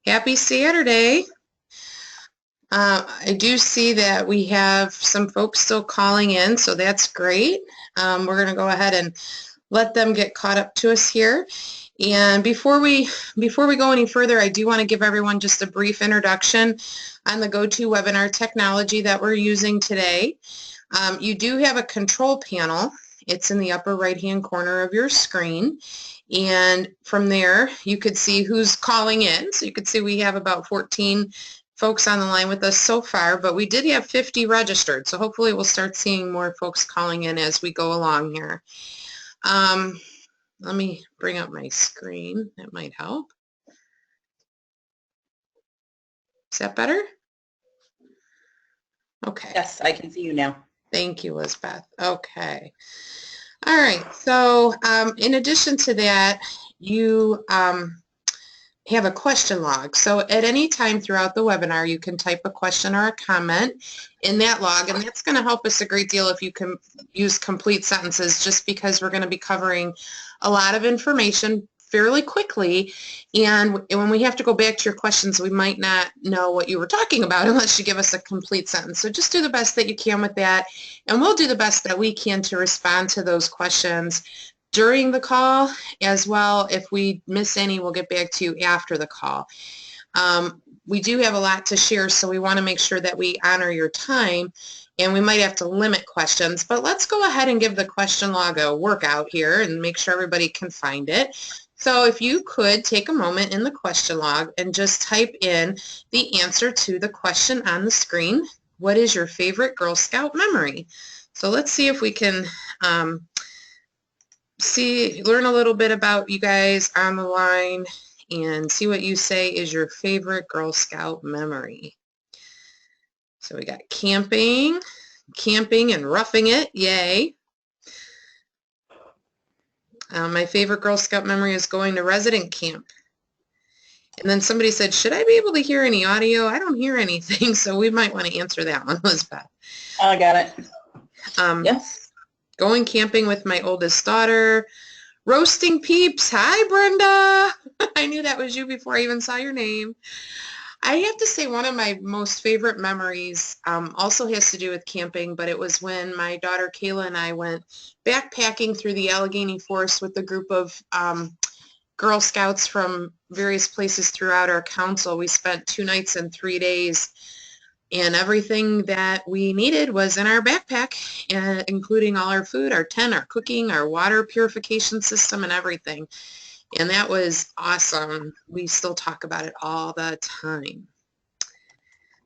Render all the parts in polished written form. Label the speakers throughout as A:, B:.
A: Happy Saturday. I do see that we have some folks still calling in, so that's great. We're going to go ahead and let them get caught up to us here. And before we go any further, I do want to give everyone just a brief introduction on the GoToWebinar technology that we're using today. You do have a control panel. It's in the upper right-hand corner of your screen. And from there, you could see who's calling in. So you could see we have about 14 folks on the line with us so far, but we did have 50 registered. So hopefully we'll start seeing more folks calling in as we go along here. Let me bring up my screen. That might help. Is that better? Okay.
B: Yes, I can see you now.
A: Thank you, Elizabeth. Okay. All right. So in addition to that, you have a question log. So at any time throughout the webinar, you can type a question or a comment in that log, and that's going to help us a great deal if you can use complete sentences, just because we're going to be covering a lot of information fairly quickly, and when we have to go back to your questions, we might not know what you were talking about unless you give us a complete sentence. So just do the best that you can with that, and we'll do the best that we can to respond to those questions during the call as well. If we miss any, we'll get back to you after the call. We do have a lot to share, so we want to make sure that we honor your time, and we might have to limit questions, but let's go ahead and give the question log a workout here and make sure everybody can find it. So if you could take a moment in the question log and just type in the answer to the question on the screen. What is your favorite Girl Scout memory? So let's see if we can learn a little bit about you guys on the line and see what you say is your favorite Girl Scout memory. So we got camping and roughing it, yay. My favorite Girl Scout memory is going to resident camp. And then somebody said, should I be able to hear any audio? I don't hear anything, so we might want to answer that one, Elizabeth.
B: I got it. Yes.
A: Going camping with my oldest daughter. Roasting peeps. Hi, Brenda. I knew that was you before I even saw your name. I have to say one of my most favorite memories also has to do with camping, but it was when my daughter Kayla and I went backpacking through the Allegheny Forest with a group of Girl Scouts from various places throughout our council. We spent 2 nights and 3 days, and everything that we needed was in our backpack, including all our food, our tent, our cooking, our water purification system, and everything. And that was awesome. We still talk about it all the time.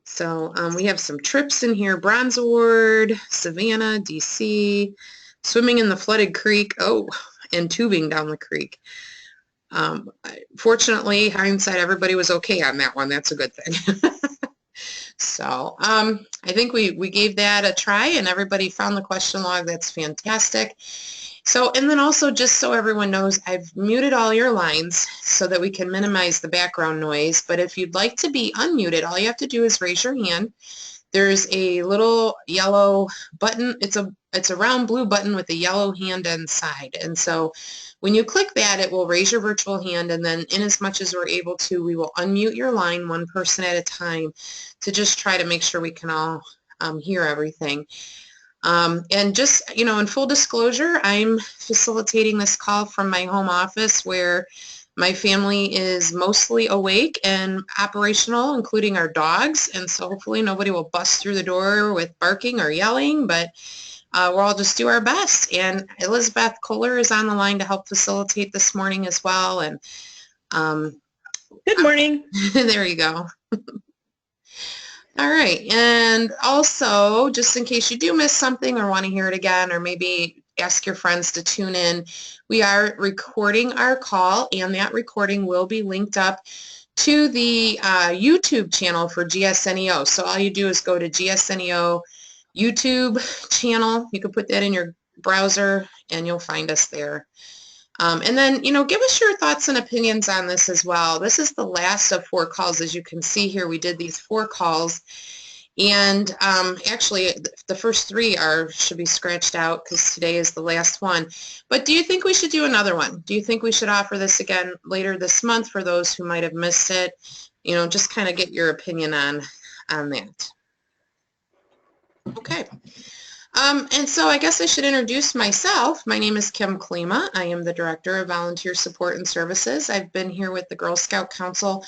A: So we have some trips in here. Bronze Award, Savannah, DC, swimming in the flooded creek, and tubing down the creek. Fortunately, hindsight, everybody was okay on that one. That's a good thing. So I think we gave that a try, and everybody found the question log. That's fantastic. So, and then also, just so everyone knows, I've muted all your lines so that we can minimize the background noise. But if you'd like to be unmuted, all you have to do is raise your hand. There's a little yellow button. It's a round blue button with a yellow hand inside. And so when you click that, it will raise your virtual hand, and then in as much as we're able to, we will unmute your line one person at a time to just try to make sure we can all hear everything. And just, in full disclosure, I'm facilitating this call from my home office where my family is mostly awake and operational, including our dogs. And so hopefully nobody will bust through the door with barking or yelling, but we'll all just do our best. And Elizabeth Kohler is on the line to help facilitate this morning as well. And
B: good morning.
A: There you go. All right, and also, just in case you do miss something or want to hear it again, or maybe ask your friends to tune in, we are recording our call, and that recording will be linked up to the YouTube channel for GSNEO. So all you do is go to GSNEO YouTube channel. You can put that in your browser, and you'll find us there. And then, give us your thoughts and opinions on this as well. This is the last of 4 calls. As you can see here, we did these 4 calls. And actually, the first three should be scratched out because today is the last one. But do you think we should do another one? Do you think we should offer this again later this month for those who might have missed it? You know, just kind of get your opinion on that. Okay. And so I guess I should introduce myself. My name is Kim Klima. I am the Director of Volunteer Support and Services. I've been here with the Girl Scout Council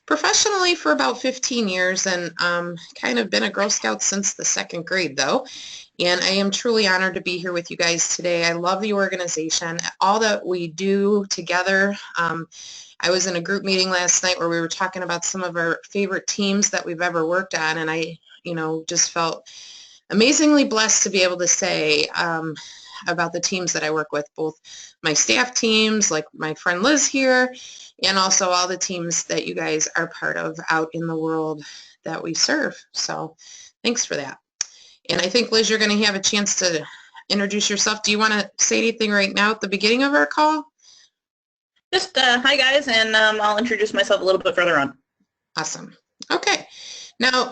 A: professionally for about 15 years and kind of been a Girl Scout since the second grade though. And I am truly honored to be here with you guys today. I love the organization, all that we do together. I was in a group meeting last night where we were talking about some of our favorite teams that we've ever worked on, and I, just felt amazingly blessed to be able to say about the teams that I work with, both my staff teams, like my friend Liz here, and also all the teams that you guys are part of out in the world that we serve. So thanks for that. And I think, Liz, you're going to have a chance to introduce yourself. Do you want to say anything right now at the beginning of our call?
B: Just hi, guys, and I'll introduce myself a little bit further on.
A: Awesome. Okay. Now,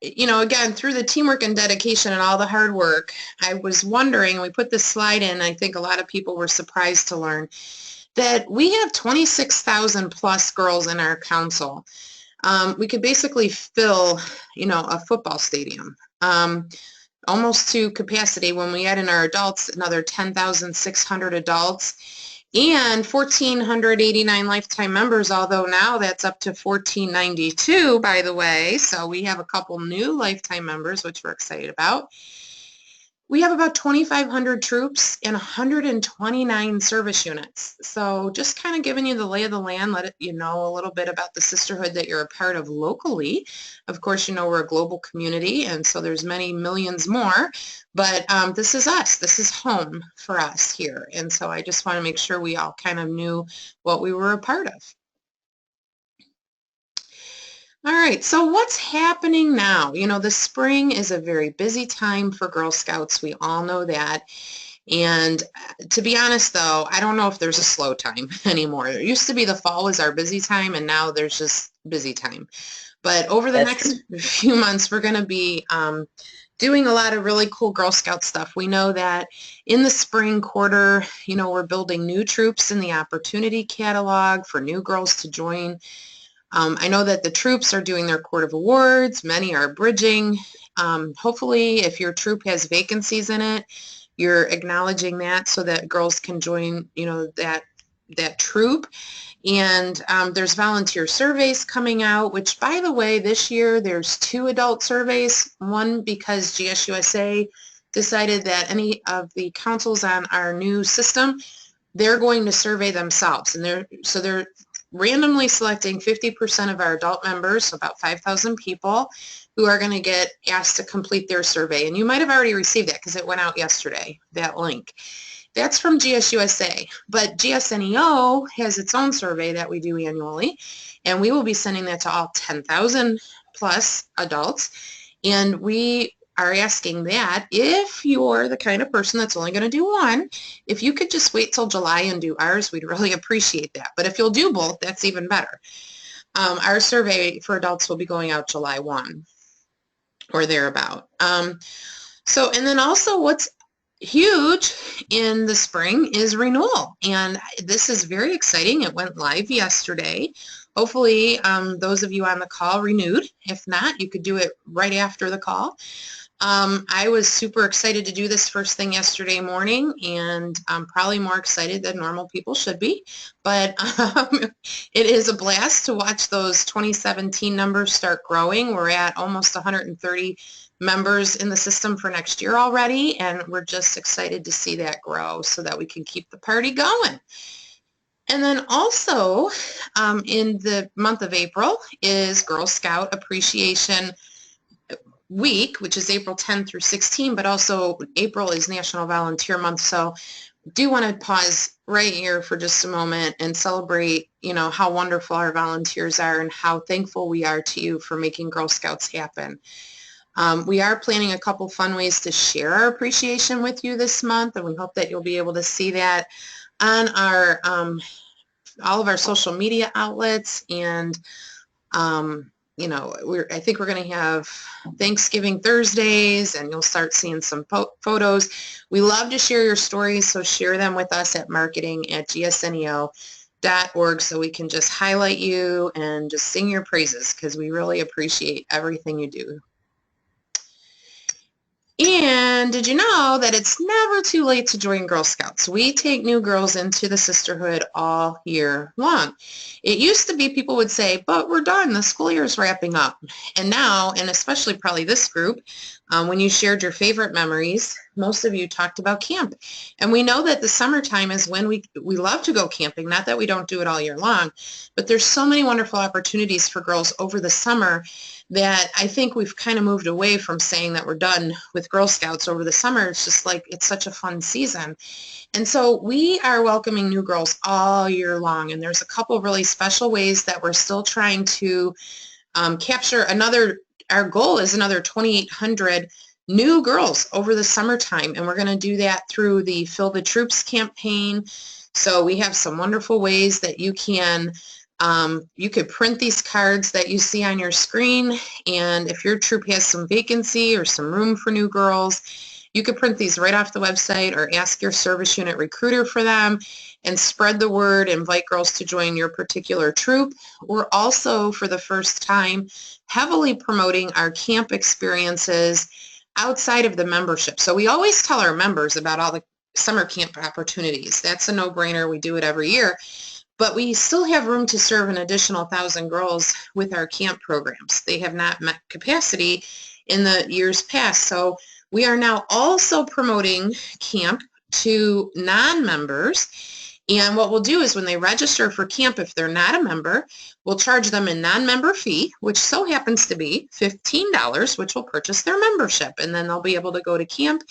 A: again, through the teamwork and dedication and all the hard work, I was wondering, we put this slide in, I think a lot of people were surprised to learn that we have 26,000 plus girls in our council. We could basically fill, a football stadium, almost to capacity. When we add in our adults, another 10,600 adults. And 1,489 lifetime members, although now that's up to 1,492, by the way. So we have a couple new lifetime members, which we're excited about. We have about 2,500 troops and 129 service units. So just kind of giving you the lay of the land, let you know a little bit about the sisterhood that you're a part of locally. Of course, we're a global community, and so there's many millions more. But this is us. This is home for us here. And so I just want to make sure we all kind of knew what we were a part of. All right, so what's happening now? The spring is a very busy time for Girl Scouts. We all know that. And to be honest, though, I don't know if there's a slow time anymore. It used to be the fall was our busy time, and now there's just busy time. But over the next few months, we're going to be doing a lot of really cool Girl Scout stuff. We know that in the spring quarter, we're building new troops in the opportunity catalog for new girls to join. I know that the troops are doing their Court of Awards. Many are bridging. Hopefully, if your troop has vacancies in it, you're acknowledging that so that girls can join, that troop. And there's volunteer surveys coming out, which, by the way, this year there's 2 adult surveys. One because GSUSA decided that any of the councils on our new system, they're going to survey themselves. And they're randomly selecting 50% of our adult members, so about 5,000 people, who are going to get asked to complete their survey. And you might have already received that because it went out yesterday, that link. That's from GSUSA, but GSNEO has its own survey that we do annually, and we will be sending that to all 10,000 plus adults. And we are asking that if you're the kind of person that's only going to do one, if you could just wait till July and do ours, we'd really appreciate that. But if you'll do both, that's even better. Our survey for adults will be going out July 1 or thereabout. And then also what's huge in the spring is Renewal, and this is very exciting. It went live yesterday. Hopefully those of you on the call renewed. If not, you could do it right after the call. I was super excited to do this first thing yesterday morning, and I'm probably more excited than normal people should be, but it is a blast to watch those 2017 numbers start growing. We're at almost 130 members in the system for next year already, and we're just excited to see that grow so that we can keep the party going. And then also in the month of April is Girl Scout Appreciation Week, which is April 10 through 16, but also April is National Volunteer Month. So do want to pause right here for just a moment and celebrate, how wonderful our volunteers are and how thankful we are to you for making Girl Scouts happen. We are planning a couple fun ways to share our appreciation with you this month, and we hope that you'll be able to see that on our all of our social media outlets and you know, I think we're going to have Thanksgiving Thursdays, and you'll start seeing some photos. We love to share your stories, so share them with us at marketing@gsneo.org so we can just highlight you and just sing your praises, because we really appreciate everything you do. And did you know that it's never too late to join Girl Scouts? We take new girls into the sisterhood all year long. It used to be people would say, but we're done, the school year is wrapping up. And now, and especially probably this group, when you shared your favorite memories, most of you talked about camp. And we know that the summertime is when we love to go camping, not that we don't do it all year long, but there's so many wonderful opportunities for girls over the summer that I think we've kind of moved away from saying that we're done with Girl Scouts over the summer. It's just like, it's such a fun season. And so we are welcoming new girls all year long. And there's a couple really special ways that we're still trying to capture our goal is another 2,800 new girls over the summertime. And we're going to do that through the Fill the Troops campaign. So we have some wonderful ways that you can you could print these cards that you see on your screen, and if your troop has some vacancy or some room for new girls, you could print these right off the website or ask your service unit recruiter for them and spread the word, invite girls to join your particular troop. We're also, for the first time, heavily promoting our camp experiences outside of the membership. So we always tell our members about all the summer camp opportunities. That's a no-brainer. We do it every year. But we still have room to serve an additional 1,000 girls with our camp programs. They have not met capacity in the years past. So we are now also promoting camp to non-members. And what we'll do is when they register for camp, if they're not a member, we'll charge them a non-member fee, which so happens to be $15, which will purchase their membership. And then they'll be able to go to camp.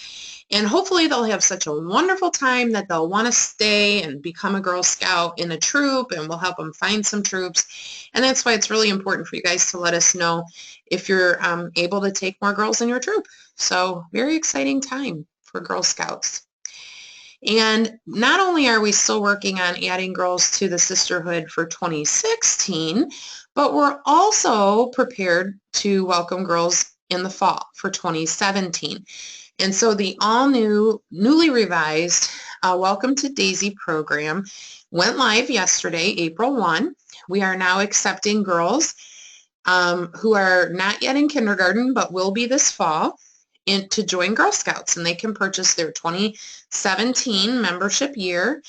A: And hopefully they'll have such a wonderful time that they'll want to stay and become a Girl Scout in a troop, and we'll help them find some troops. And that's why it's really important for you guys to let us know if you're able to take more girls in your troop. So very exciting time for Girl Scouts. And not only are we still working on adding girls to the sisterhood for 2016, but we're also prepared to welcome girls in the fall for 2017. And so the newly revised Welcome to Daisy program went live yesterday, April 1. We are now accepting girls who are not yet in kindergarten but will be this fall to join Girl Scouts, and they can purchase their 2017 membership year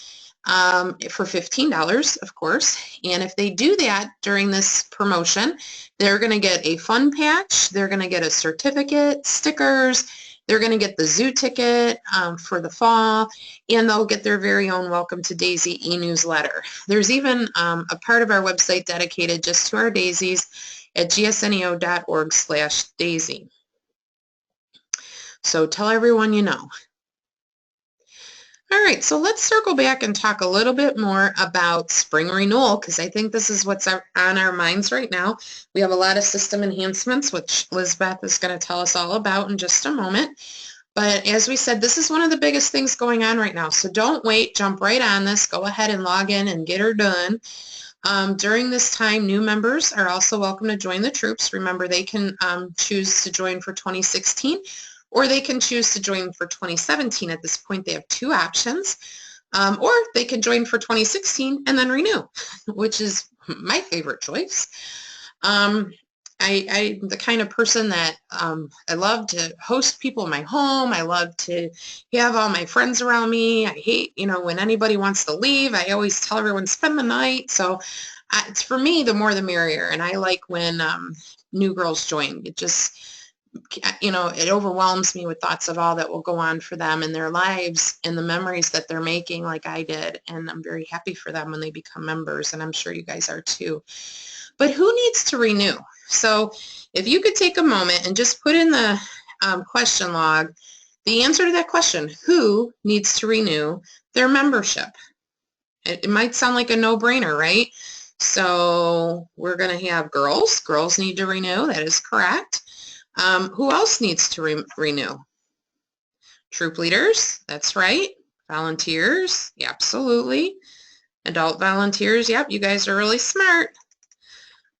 A: for $15, of course. And if they do that during this promotion, they're going to get a fun patch, they're going to get a certificate, stickers, they're going to get the zoo ticket for the fall, and they'll get their very own Welcome to Daisy e-newsletter. There's even a part of our website dedicated just to our daisies at gsneo.org/daisy. So tell everyone you know. All right, so let's circle back and talk a little bit more about spring renewal, because I think this is what's on our minds right now. We have a lot of system enhancements, which Lizbeth is going to tell us all about in just a moment. But as we said, this is one of the biggest things going on right now. So don't wait, jump right on this. Go ahead and log in and get her done. During this time, new members are also welcome to join the troops. Remember, they can choose to join for 2016, or they can choose to join for 2017. At this point, they have two options. Or they can join for 2016 and then renew, which is my favorite choice. I'm the kind of person that I love to host people in my home. I love to have all my friends around me. I hate, when anybody wants to leave, I always tell everyone spend the night. So it's, for me, the more the merrier. And I like when new girls join. It just, it overwhelms me with thoughts of all that will go on for them in their lives and the memories that they're making like I did. And I'm very happy for them when they become members, and I'm sure you guys are too. But who needs to renew? So if you could take a moment and just put in the question log the answer to that question: who needs to renew their membership? It might sound like a no-brainer, right? So we're going to have girls. Girls need to renew. That is correct. Who else needs to renew? Troop leaders, that's right. Volunteers, yeah, absolutely. Adult volunteers, yep, you guys are really smart.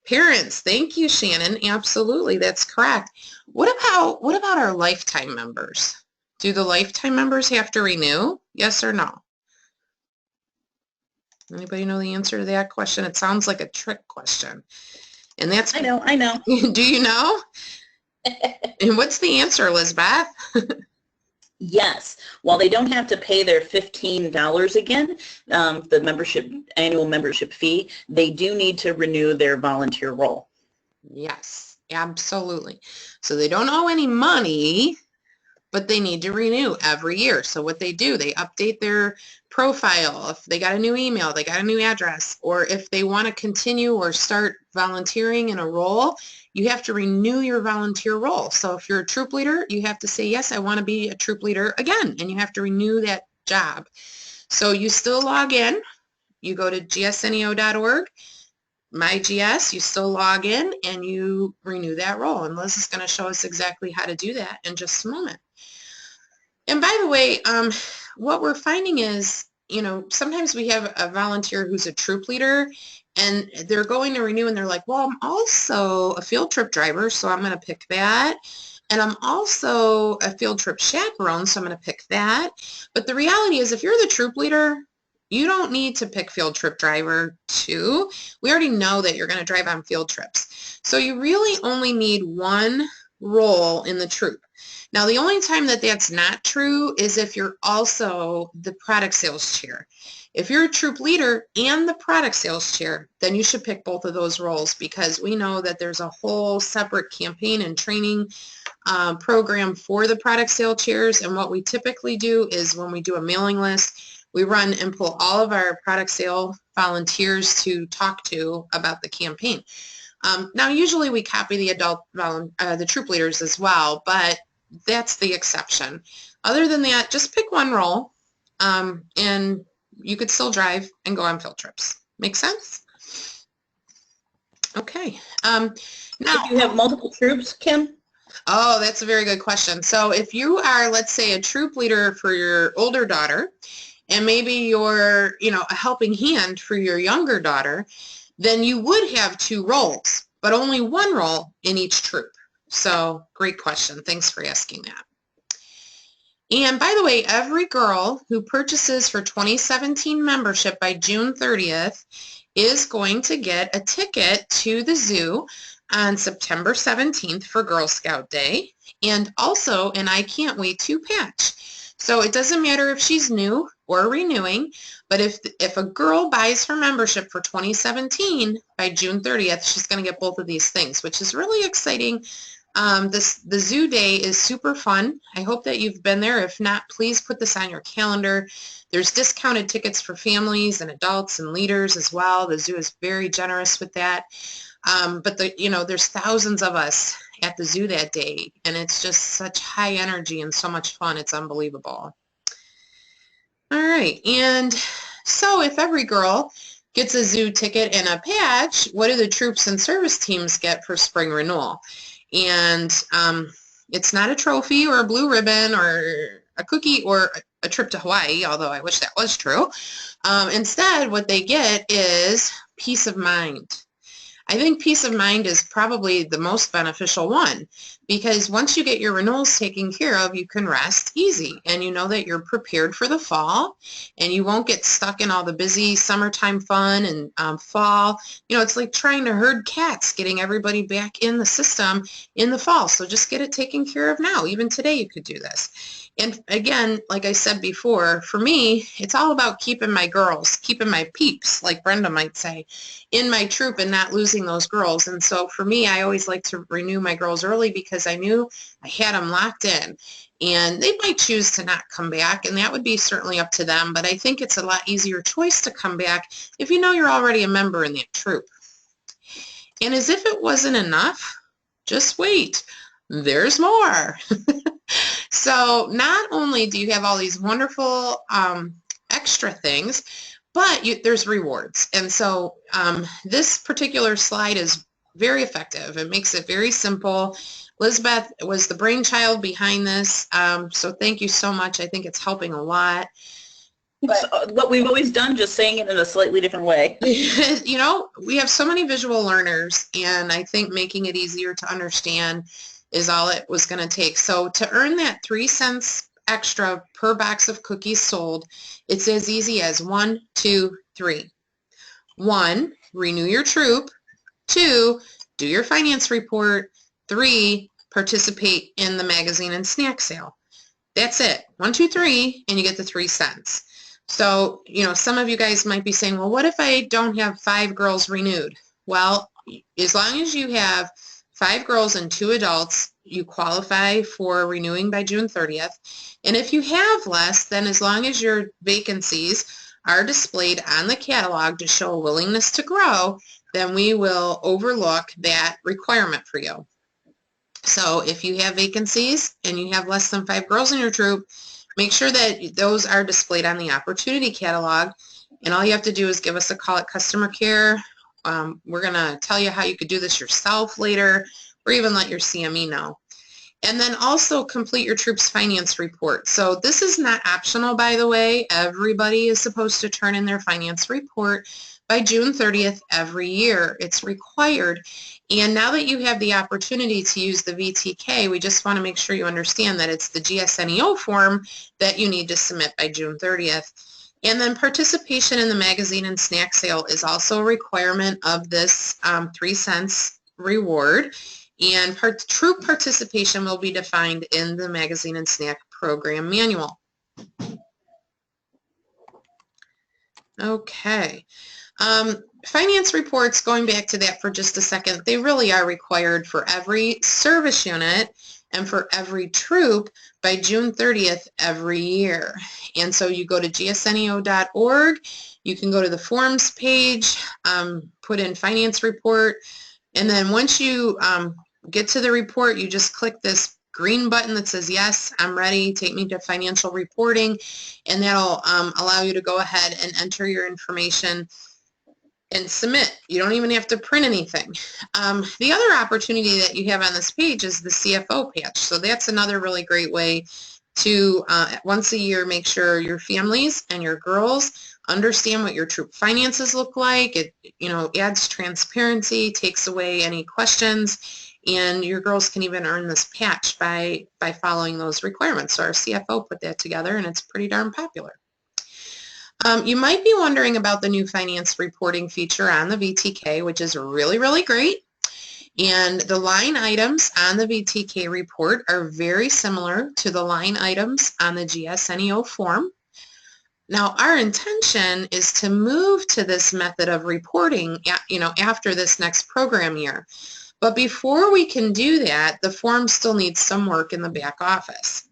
A: Parents, thank you, Shannon. Absolutely, that's correct. What about our lifetime members? Do the lifetime members have to renew? Yes or no? Anybody know the answer to that question? It sounds like a trick question. And that's
B: I know.
A: do you know? And what's the answer, Elizabeth?
B: Yes. While they don't have to pay their $15 again, the annual membership fee, they do need to renew their volunteer role.
A: Yes, absolutely. So they don't owe any money, but they need to renew every year. So what they do, they update their profile. If they got a new email, they got a new address, or if they want to continue or start volunteering in a role, you have to renew your volunteer role. So if you're a troop leader, you have to say, yes, I want to be a troop leader again, and you have to renew that job. So you still log in. You go to gsneo.org, MyGS, you still log in, and you renew that role. And Liz is going to show us exactly how to do that in just a moment. And by the way, what we're finding is, sometimes we have a volunteer who's a troop leader and they're going to renew and they're like, well, I'm also a field trip driver, so I'm going to pick that. And I'm also a field trip chaperone, so I'm going to pick that. But the reality is, if you're the troop leader, you don't need to pick field trip driver too. We already know that you're going to drive on field trips. So you really only need one role in the troop. Now, the only time that that's not true is if you're also the product sales chair. If you're a troop leader and the product sales chair, then you should pick both of those roles, because we know that there's a whole separate campaign and training program for the product sales chairs. And what we typically do is when we do a mailing list, we run and pull all of our product sale volunteers to talk to about the campaign. Now, usually we copy the troop leaders as well, but that's the exception. Other than that, just pick one role, and you could still drive and go on field trips. Make sense? Okay. Now,
B: if you have multiple troops, Kim?
A: Oh, that's a very good question. So if you are, let's say, a troop leader for your older daughter, and maybe you're, a helping hand for your younger daughter, then you would have two roles, but only one role in each troop. So great question. Thanks for asking that. And by the way, every girl who purchases for 2017 membership by June 30th is going to get a ticket to the zoo on September 17th for Girl Scout Day, and also an I Can't Wait to patch. So it doesn't matter if she's new or renewing, but if a girl buys her membership for 2017 by June 30th, she's going to get both of these things, which is really exciting. The zoo day is super fun. I hope that you've been there. If not, please put this on your calendar. There's discounted tickets for families and adults and leaders as well. The zoo is very generous with that. But there's thousands of us at the zoo that day, and it's just such high energy and so much fun. It's unbelievable. All right, and so if every girl gets a zoo ticket and a patch, what do the troops and service teams get for spring renewal? And it's not a trophy or a blue ribbon or a cookie or a trip to Hawaii, although I wish that was true. Instead, what they get is peace of mind. I think peace of mind is probably the most beneficial one, because once you get your renewals taken care of, you can rest easy, and you know that you're prepared for the fall, and you won't get stuck in all the busy summertime fun and fall. It's like trying to herd cats, getting everybody back in the system in the fall. So just get it taken care of now. Even today you could do this. And again, like I said before, for me, it's all about keeping my girls, keeping my peeps, like Brenda might say, in my troop and not losing those girls. And so for me, I always like to renew my girls early, because I knew I had them locked in. And they might choose to not come back, and that would be certainly up to them. But I think it's a lot easier choice to come back if you know you're already a member in that troop. And as if it wasn't enough, just wait. There's more. So not only do you have all these wonderful extra things, but there's rewards. And so this particular slide is very effective. It makes it very simple. Elizabeth was the brainchild behind this, so thank you so much. I think it's helping a lot.
B: But what we've always done, just saying it in a slightly different way.
A: You know, we have so many visual learners, and I think making it easier to understand is all it was going to take. So to earn that 3 cents extra per box of cookies sold, it's as easy as 1, 2, 3. 1, renew your troop. 2, do your finance report. 3, participate in the magazine and snack sale. That's it. 1, 2, 3, and you get the 3 cents. So, you know, some of you guys might be saying, well, what if I don't have 5 girls renewed? Well, as long as you have 5 girls and 2 adults, you qualify for renewing by June 30th. And if you have less, then as long as your vacancies are displayed on the catalog to show a willingness to grow, then we will overlook that requirement for you. So if you have vacancies and you have less than 5 girls in your troop, make sure that those are displayed on the opportunity catalog, and all you have to do is give us a call at customer care. We're going to tell you how you could do this yourself later, or even let your CME know. And then also complete your troop's finance report. So this is not optional, by the way. Everybody is supposed to turn in their finance report by June 30th every year. It's required. And now that you have the opportunity to use the VTK, we just want to make sure you understand that it's the GSNEO form that you need to submit by June 30th. And then participation in the magazine and snack sale is also a requirement of this 3 cents reward. And troop participation will be defined in the magazine and snack program manual. Okay. Finance reports, going back to that for just a second, they really are required for every service unit and for every troop by June 30th every year. And so you go to gsneo.org, you can go to the forms page, put in finance report, and then once you get to the report, you just click this green button that says, yes, I'm ready, take me to financial reporting, and that'll allow you to go ahead and enter your information and submit. You don't even have to print anything. The other opportunity that you have on this page is the CFO patch. So that's another really great way to once a year make sure your families and your girls understand what your troop finances look like. It, you know, adds transparency, takes away any questions, and your girls can even earn this patch by following those requirements. So our CFO put that together, and it's pretty darn popular. You might be wondering about the new finance reporting feature on the VTK, which is really, really great. And the line items on the VTK report are very similar to the line items on the GSNEO form. Now, our intention is to move to this method of reporting, after this next program year. But before we can do that, the form still needs some work in the back office.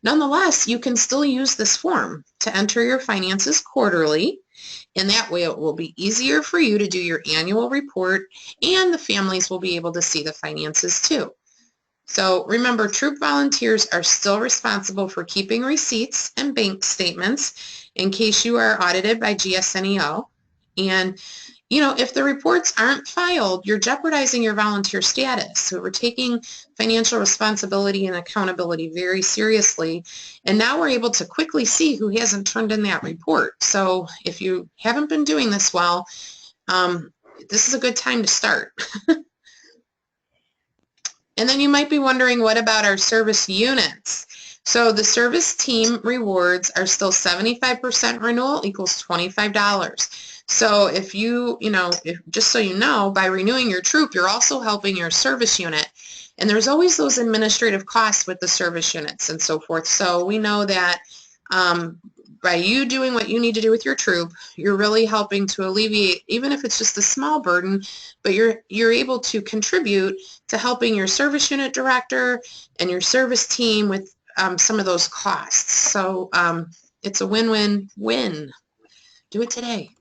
A: Nonetheless, you can still use this form to enter your finances quarterly, and that way it will be easier for you to do your annual report, and the families will be able to see the finances too. So remember, troop volunteers are still responsible for keeping receipts and bank statements in case you are audited by GSNEO. And you know, if the reports aren't filed, you're jeopardizing your volunteer status. So we're taking financial responsibility and accountability very seriously. And now we're able to quickly see who hasn't turned in that report. So if you haven't been doing this well, this is a good time to start. And then you might be wondering, what about our service units? So the service team rewards are still 75% renewal equals $25. So if just so you know, by renewing your troop, you're also helping your service unit. And there's always those administrative costs with the service units and so forth. So we know that by you doing what you need to do with your troop, you're really helping to alleviate, even if it's just a small burden, but you're able to contribute to helping your service unit director and your service team with some of those costs. So it's a win-win-win. Do it today.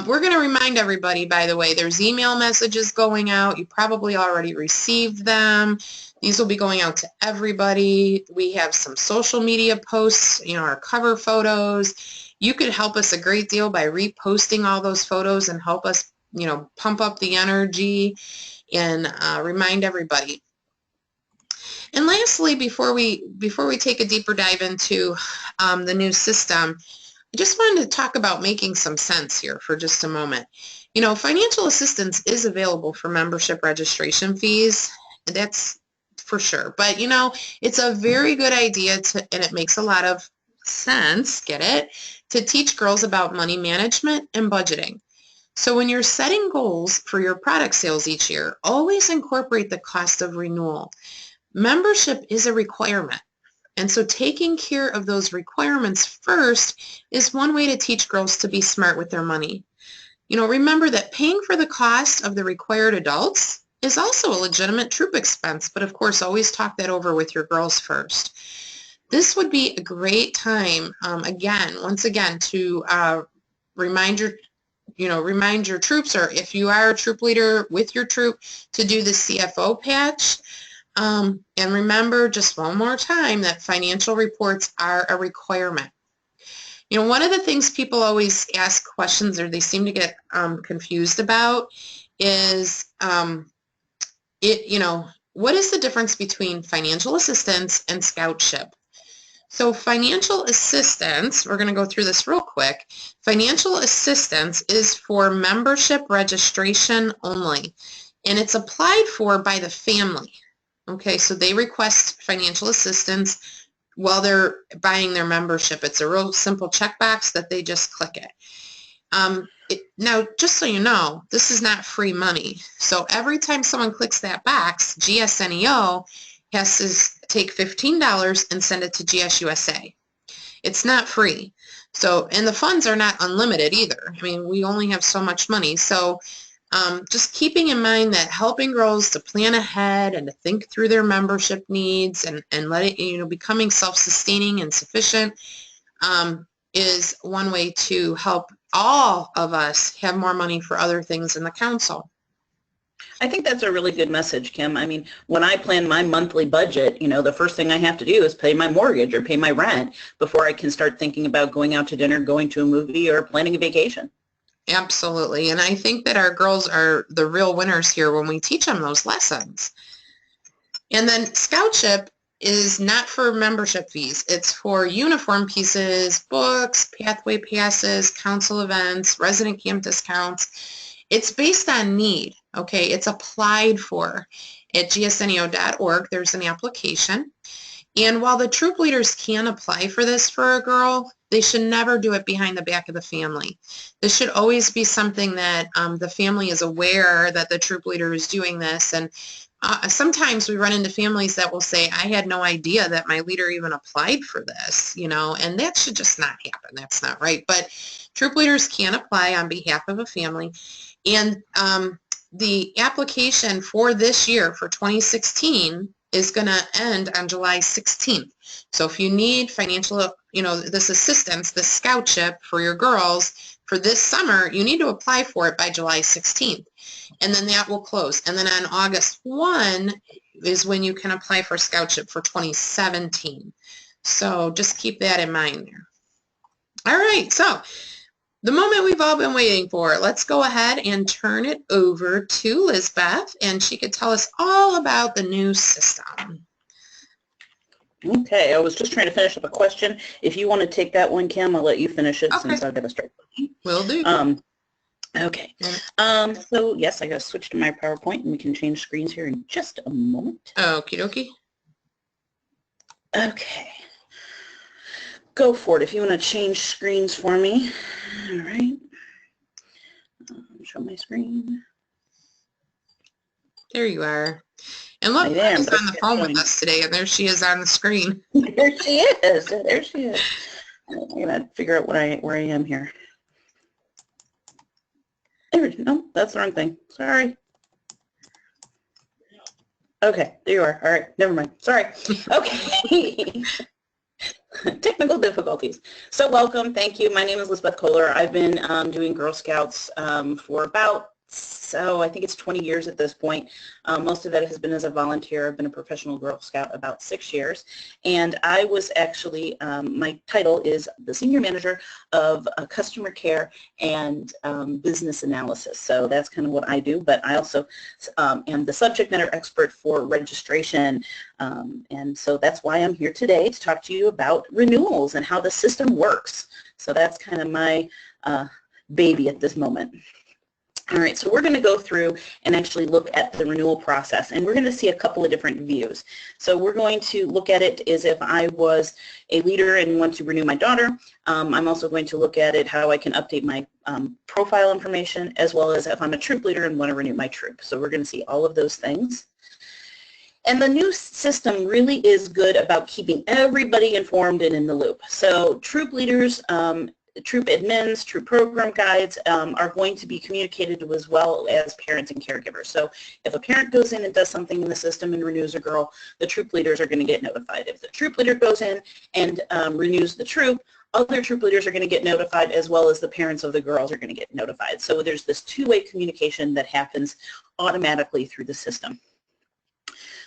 A: We're going to remind everybody, by the way, there's email messages going out. You probably already received them. These will be going out to everybody. We have some social media posts, our cover photos. You could help us a great deal by reposting all those photos and help us, pump up the energy and remind everybody. And lastly, before we take a deeper dive into the new system, I just wanted to talk about making some sense here for just a moment. You know, financial assistance is available for membership registration fees. That's for sure. But, you know, it's a very good idea and it makes a lot of sense, get it, to teach girls about money management and budgeting. So when you're setting goals for your product sales each year, always incorporate the cost of renewal. Membership is a requirement. And so taking care of those requirements first is one way to teach girls to be smart with their money. You know, remember that paying for the cost of the required adults is also a legitimate troop expense, but of course, always talk that over with your girls first. This would be a great time, once again, to remind your troops, or if you are a troop leader with your troop, to do the CFO patch. And remember just one more time that financial reports are a requirement. You know, one of the things people always ask questions, or they seem to get confused about, is what is the difference between financial assistance and Scoutship? So financial assistance, we're going to go through this real quick. Financial assistance is for membership registration only, and it's applied for by the family. Okay, so they request financial assistance while they're buying their membership. It's a real simple checkbox that they just click it. Now, just so you know, this is not free money. So every time someone clicks that box, GSNEO has to take $15 and send it to GSUSA. It's not free. So, and the funds are not unlimited either. I mean, we only have so much money. So just keeping in mind that helping girls to plan ahead and to think through their membership needs and let it, becoming self-sustaining and sufficient is one way to help all of us have more money for other things in the council.
B: I think that's a really good message, Kim. I mean, when I plan my monthly budget, the first thing I have to do is pay my mortgage or pay my rent before I can start thinking about going out to dinner, going to a movie, or planning a vacation.
A: Absolutely. And I think that our girls are the real winners here when we teach them those lessons. And then Scoutship is not for membership fees. It's for uniform pieces, books, pathway passes, council events, resident camp discounts. It's based on need, okay? It's applied for at gsneo.org. There's an application. And while the troop leaders can apply for this for a girl, they should never do it behind the back of the family. This should always be something that the family is aware that the troop leader is doing this. And sometimes we run into families that will say, I had no idea that my leader even applied for this, and that should just not happen. That's not right. But troop leaders can apply on behalf of a family. And the application for this year, for 2016, is going to end on July 16th. So if you need financial, this assistance, this Scoutship for your girls for this summer, you need to apply for it by July 16th. And then that will close. And then on August 1 is when you can apply for Scoutship for 2017. So just keep that in mind there. All right, so the moment we've all been waiting for, let's go ahead and turn it over to Lizbeth, and she could tell us all about the new system.
B: Okay, I was just trying to finish up a question. If you want to take that one, Kim, I'll let you finish it since I've got to start.
A: Will do.
B: Okay. So, yes, I got to switch to my PowerPoint, and we can change screens here in just a moment.
A: Okie dokie.
B: Okay. Go for it if you want to change screens for me. All right. Show my screen.
A: There you are. And look, Bonnie's on the phone with us today, and there she is on the screen.
B: There she is. There she is. I'm going to figure out where I am here. No, that's the wrong thing. Sorry. Okay, there you are. All right, never mind. Sorry. Okay. Technical difficulties. So welcome. Thank you. My name is Lizbeth Kohler. I've been doing Girl Scouts for about so I think it's 20 years at this point. Most of that has been as a volunteer. I've been a professional Girl Scout about 6 years. And I was actually, my title is the Senior Manager of Customer Care and Business Analysis. So that's kind of what I do. But I also am the subject matter expert for registration. And so that's why I'm here today to talk to you about renewals and how the system works. So that's kind of my baby at this moment. All right, so we're going to go through and actually look at the renewal process, and we're going to see a couple of different views. So we're going to look at it as if I was a leader and want to renew my daughter. I'm also going to look at it how I can update my profile information, as well as if I'm a troop leader and want to renew my troop. So we're going to see all of those things. And the new system really is good about keeping everybody informed and in the loop. So troop leaders, troop admins, troop program guides are going to be communicated to as well as parents and caregivers. So if a parent goes in and does something in the system and renews a girl, the troop leaders are going to get notified. If the troop leader goes in and renews the troop, other troop leaders are going to get notified, as well as the parents of the girls are going to get notified. So there's this two-way communication that happens automatically through the system.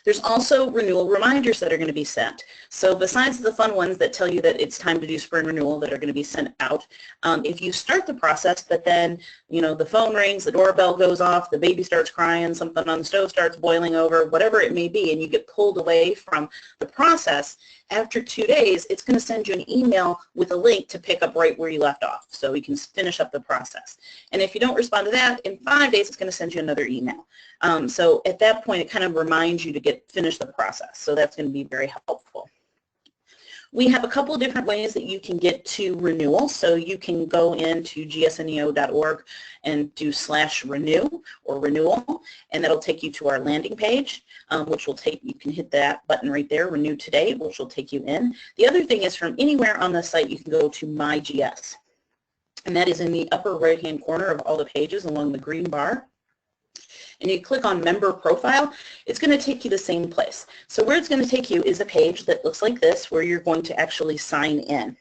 B: There's also renewal reminders that are going to be sent. So besides the fun ones that tell you that it's time to do spring renewal that are going to be sent out, if you start the process, but then, you know, the phone rings, the doorbell goes off, the baby starts crying, something on the stove starts boiling over, whatever it may be, and you get pulled away from the process, after 2 days, it's going to send you an email with a link to pick up right where you left off, so you can finish up the process. And if you don't respond to that, in 5 days, it's going to send you another email. So at that point, it kind of reminds you to finish the process. So that's going to be very helpful. We have a couple of different ways that you can get to renewal. So you can go into gsneo.org and do /renew or renewal, and that'll take you to our landing page, which will take, you can hit that button right there, renew today, which will take you in. The other thing is, from anywhere on the site, you can go to My GS, and that is in the upper right-hand corner of all the pages along the green bar. And you click on member profile, it's going to take you the same place. So where it's going to take you is a page that looks like this, where you're going to actually sign in.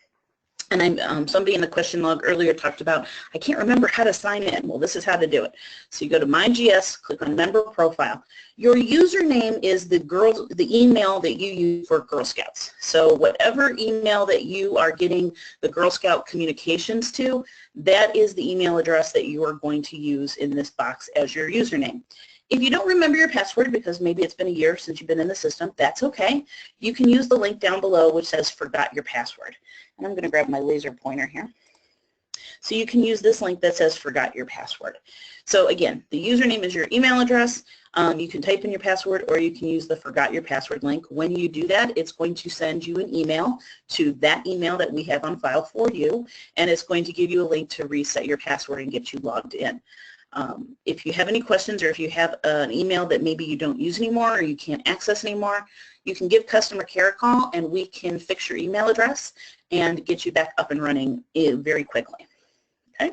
B: And somebody in the question log earlier talked about, I can't remember how to sign in. Well, this is how to do it. So you go to My GS, click on member profile. Your username is the email that you use for Girl Scouts. So whatever email that you are getting the Girl Scout communications to, that is the email address that you are going to use in this box as your username. If you don't remember your password, because maybe it's been a year since you've been in the system, that's okay. You can use the link down below which says forgot your password. And I'm going to grab my laser pointer here. So you can use this link that says forgot your password. So again, the username is your email address. You can type in your password, or you can use the forgot your password link. When you do that, it's going to send you an email to that email that we have on file for you, and it's going to give you a link to reset your password and get you logged in. If you have any questions, or if you have an email that maybe you don't use anymore or you can't access anymore, you can give customer care a call, and we can fix your email address and get you back up and running very quickly. Okay?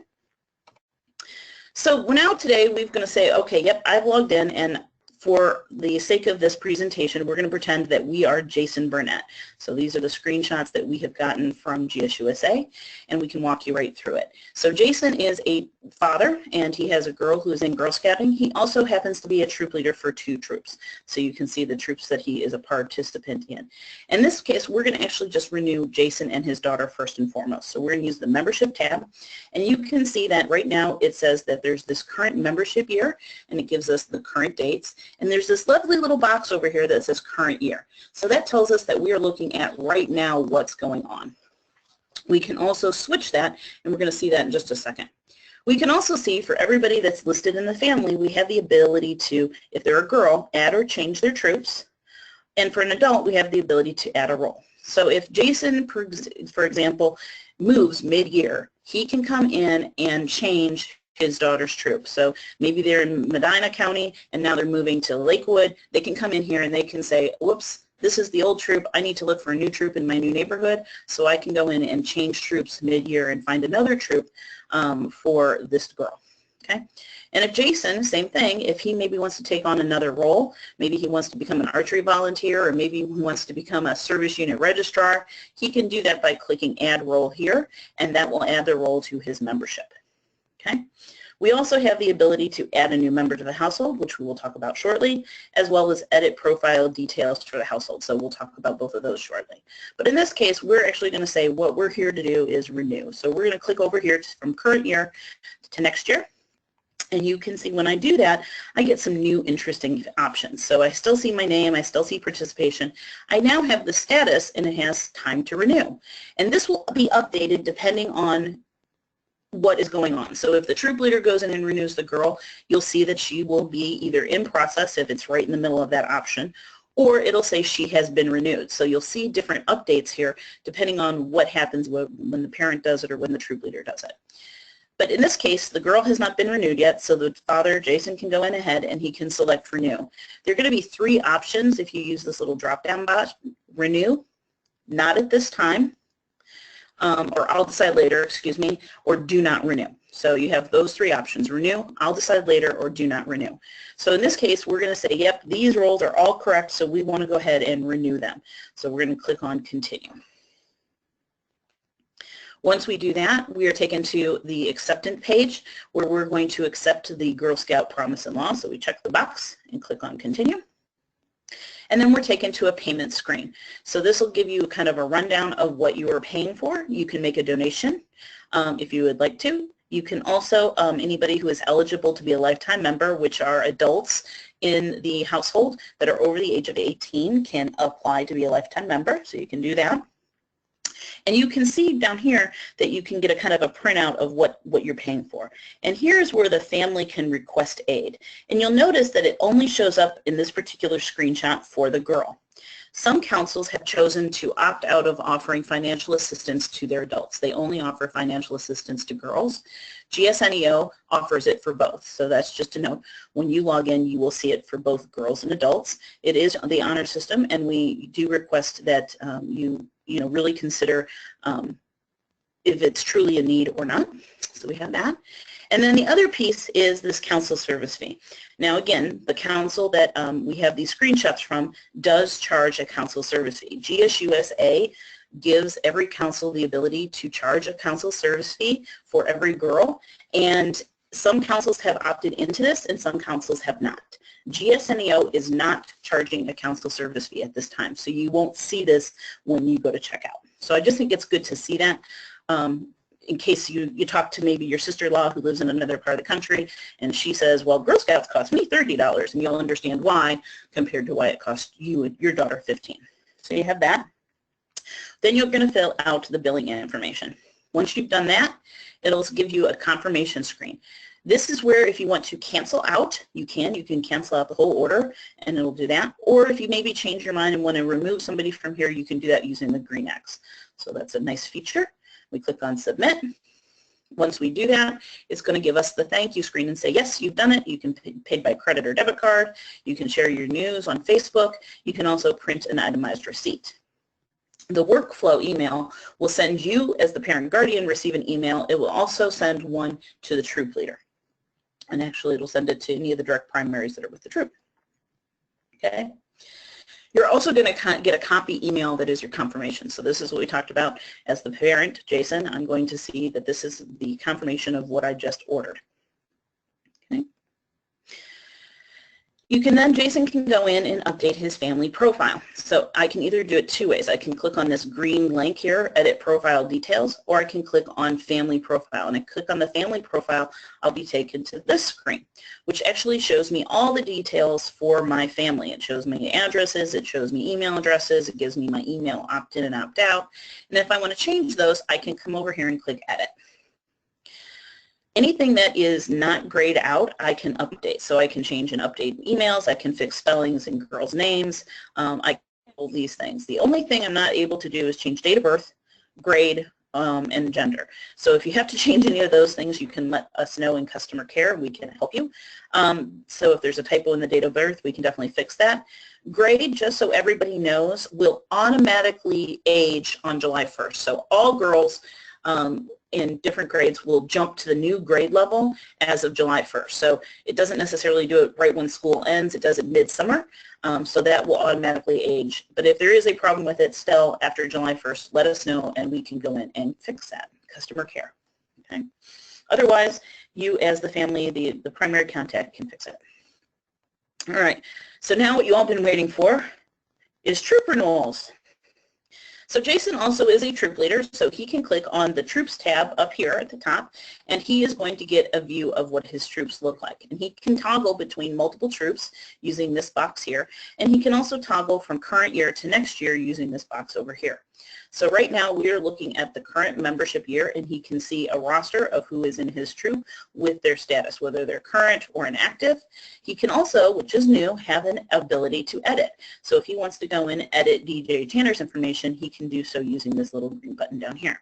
B: So now today we're going to say, okay, yep, I've logged in, and for the sake of this presentation, we're going to pretend that we are Jason Burnett. So these are the screenshots that we have gotten from GSUSA, and we can walk you right through it. So Jason is a father, and he has a girl who is in Girl Scouting. He also happens to be a troop leader for 2 troops. So you can see the troops that he is a participant in. In this case, we're going to actually just renew Jason and his daughter first and foremost. So we're going to use the membership tab, and you can see that right now it says that there's this current membership year, and it gives us the current dates. And there's this lovely little box over here that says current year. So that tells us that we are looking at right now what's going on. We can also switch that, and we're going to see that in just a second. We can also see for everybody that's listed in the family, we have the ability to, if they're a girl, add or change their troops. And for an adult, we have the ability to add a role. So if Jason, for example, moves mid-year, he can come in and change his daughter's troop. So maybe they're in Medina County and now they're moving to Lakewood. They can come in here and they can say, whoops, this is the old troop. I need to look for a new troop in my new neighborhood. So I can go in and change troops mid-year and find another troop for this girl. Okay. And if Jason, same thing, if he maybe wants to take on another role, maybe he wants to become an archery volunteer, or maybe he wants to become a service unit registrar, he can do that by clicking add role here, and that will add the role to his membership. Okay. We also have the ability to add a new member to the household, which we will talk about shortly, as well as edit profile details for the household. So we'll talk about both of those shortly. But in this case, we're actually going to say what we're here to do is renew. So we're going to click over here from current year to next year. And you can see when I do that, I get some new interesting options. So I still see my name, I still see participation. I now have the status and it has time to renew. And this will be updated depending on what is going on. So if the troop leader goes in and renews the girl, you'll see that she will be either in process if it's right in the middle of that option, or it'll say she has been renewed. So you'll see different updates here depending on what happens when the parent does it or when the troop leader does it. But in this case, the girl has not been renewed yet, so the father, Jason, can go in ahead and he can select renew. There are going to be 3 options if you use this little drop-down box: renew, not at this time, or I'll decide later, excuse me, or do not renew. So you have those 3 options: renew, I'll decide later, or do not renew. So in this case, we're going to say, yep, these roles are all correct, so we want to go ahead and renew them. So we're going to click on continue. Once we do that, we are taken to the acceptance page where we're going to accept the Girl Scout Promise and Law. So we check the box and click on continue. And then we're taken to a payment screen. So this will give you kind of a rundown of what you are paying for. You can make a donation if you would like to. You can also, anybody who is eligible to be a lifetime member, which are adults in the household that are over the age of 18, can apply to be a lifetime member. So you can do that. And you can see down here that you can get a kind of a printout of what you're paying for. And here's where the family can request aid. And you'll notice that it only shows up in this particular screenshot for the girl. Some councils have chosen to opt out of offering financial assistance to their adults. They only offer financial assistance to girls. GSNEO offers it for both. So that's just a note. When you log in, you will see it for both girls and adults. It is the honor system, and we do request that you really consider if it's truly a need or not. So we have that. And then the other piece is this council service fee. Now again, the council that we have these screenshots from does charge a council service fee. GSUSA gives every council the ability to charge a council service fee for every girl, and some councils have opted into this and some councils have not. GSNEO is not charging a council service fee at this time, so you won't see this when you go to checkout. So I just think it's good to see that in case you talk to maybe your sister-in-law who lives in another part of the country and she says, well, Girl Scouts cost me $30, and you'll understand why compared to why it cost you and your daughter $15. So you have that. Then you're going to fill out the billing information. Once you've done that, it'll give you a confirmation screen. This is where if you want to cancel out, you can cancel out the whole order and it'll do that. Or if you maybe change your mind and want to remove somebody from here, you can do that using the green X. So that's a nice feature. We click on submit. Once we do that, it's going to give us the thank you screen and say, yes, you've done it. You can pay by credit or debit card. You can share your news on Facebook. You can also print an itemized receipt. The workflow email will send you, as the parent guardian, receive an email. It will also send one to the troop leader. And actually, it'll send it to any of the direct primaries that are with the troop. Okay. You're also going to get a copy email that is your confirmation. So this is what we talked about. As the parent, Jason, I'm going to see that this is the confirmation of what I just ordered. Okay. You can then, Jason can go in and update his family profile. So I can either do it 2 ways. I can click on this green link here, edit profile details, or I can click on family profile. And I click on the family profile, I'll be taken to this screen, which actually shows me all the details for my family. It shows me addresses, it shows me email addresses, it gives me my email opt-in and opt-out. And if I want to change those, I can come over here and click edit. Anything that is not grayed out, I can update. So I can change and update emails. I can fix spellings and girls' names. I can all these things. The only thing I'm not able to do is change date of birth, grade, and gender. So if you have to change any of those things, you can let us know in customer care. We can help you. So if there's a typo in the date of birth, we can definitely fix that. Grade, just so everybody knows, will automatically age on July 1st. So all girls in different grades will jump to the new grade level as of July 1st. So it doesn't necessarily do it right when school ends. It does it midsummer. So that will automatically age. But if there is a problem with it still after July 1st, let us know and we can go in and fix that. Customer care. Okay. Otherwise, you as the family, the primary contact, can fix it. All right, so now what you all been waiting for is troop renewals. So Jason also is a troop leader, so he can click on the troops tab up here at the top, and he is going to get a view of what his troops look like. And he can toggle between multiple troops using this box here, and he can also toggle from current year to next year using this box over here. So right now we are looking at the current membership year, and he can see a roster of who is in his troop with their status, whether they're current or inactive. He can also, which is new, have an ability to edit. So if he wants to go in and edit DJ Tanner's information, he can do so using this little green button down here.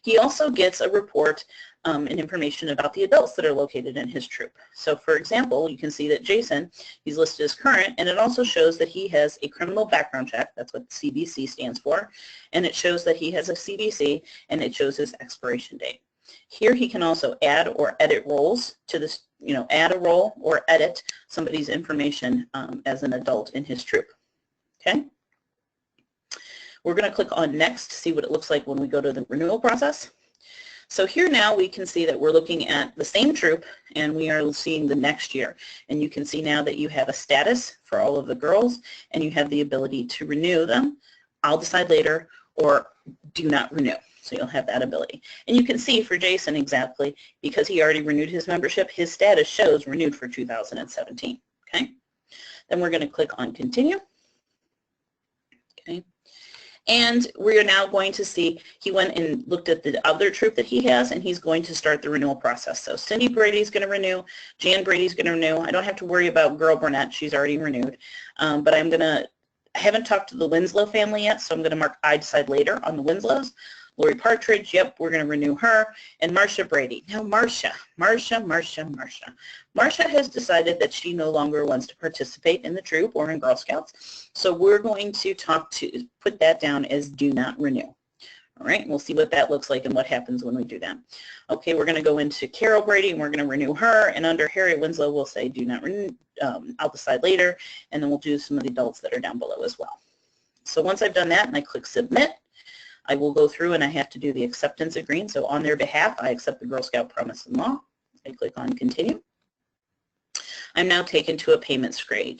B: He also gets a report and information about the adults that are located in his troop. So for example, you can see that Jason, he's listed as current, and it also shows that he has a criminal background check. That's what CBC stands for. And it shows that he has a CBC, and it shows his expiration date. Here he can also add or edit roles to this, add a role or edit somebody's information as an adult in his troop. Okay? We're going to click on next to see what it looks like when we go to the renewal process. So here now we can see that we're looking at the same troop, and we are seeing the next year. And you can see now that you have a status for all of the girls, and you have the ability to renew them. I'll decide later, or do not renew. So you'll have that ability. And you can see for Jason exactly, because he already renewed his membership, his status shows renewed for 2017. Okay? Then we're going to click on continue. Okay. And we are now going to see, he went and looked at the other troop that he has, and he's going to start the renewal process. So Cindy Brady's going to renew, Jan Brady's going to renew. I don't have to worry about Girl Burnett, she's already renewed. But I haven't talked to the Winslow family yet, so I'm going to mark I decide later on the Winslows. Lori Partridge, yep, we're going to renew her. And Marcia Brady. Now Marcia has decided that she no longer wants to participate in the troop or in Girl Scouts. So we're going to put that down as do not renew. All right, we'll see what that looks like and what happens when we do that. Okay, we're going to go into Carol Brady, and we're going to renew her. And under Harriet Winslow, we'll say do not renew. I'll decide later. And then we'll do some of the adults that are down below as well. So once I've done that and I click submit, I will go through and I have to do the acceptance agreement. So on their behalf, I accept the Girl Scout Promise and Law. I click on continue. I'm now taken to a payment screen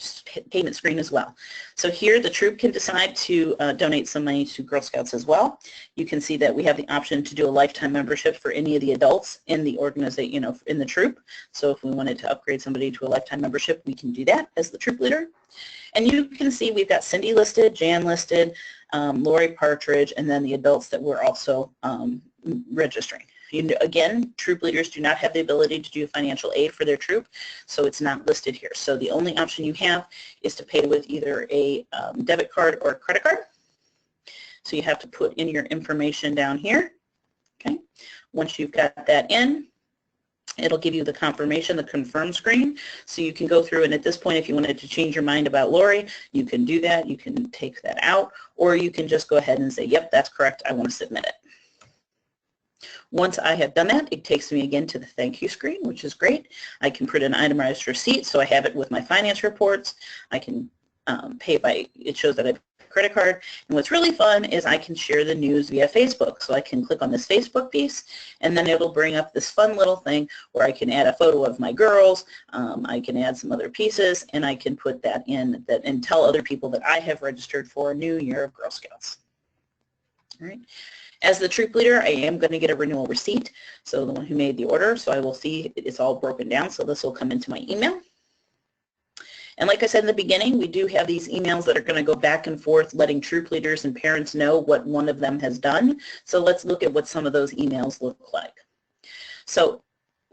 B: as well. So here the troop can decide to donate some money to Girl Scouts as well. You can see that we have the option to do a lifetime membership for any of the adults in the organization, in the troop. So if we wanted to upgrade somebody to a lifetime membership, we can do that as the troop leader. And you can see we've got Cindy listed, Jan listed, Lori Partridge, and then the adults that we're also registering. Again, troop leaders do not have the ability to do financial aid for their troop, so it's not listed here. So the only option you have is to pay with either a debit card or a credit card. So you have to put in your information down here. Okay. Once you've got that in, it'll give you the confirmation, the confirm screen. So you can go through, and at this point, if you wanted to change your mind about Lori, you can do that. You can take that out, or you can just go ahead and say, yep, that's correct. I want to submit it. Once I have done that, it takes me again to the thank you screen, which is great. I can print an itemized receipt, so I have it with my finance reports. I can pay by, it shows that I have a credit card. And what's really fun is I can share the news via Facebook. So I can click on this Facebook piece, and then it'll bring up this fun little thing where I can add a photo of my girls. I can add some other pieces, and I can put that in and tell other people that I have registered for a new year of Girl Scouts. All right. As the troop leader, I am going to get a renewal receipt, so the one who made the order, so I will see it's all broken down, so this will come into my email. And like I said in the beginning, we do have these emails that are going to go back and forth letting troop leaders and parents know what one of them has done. So let's look at what some of those emails look like. So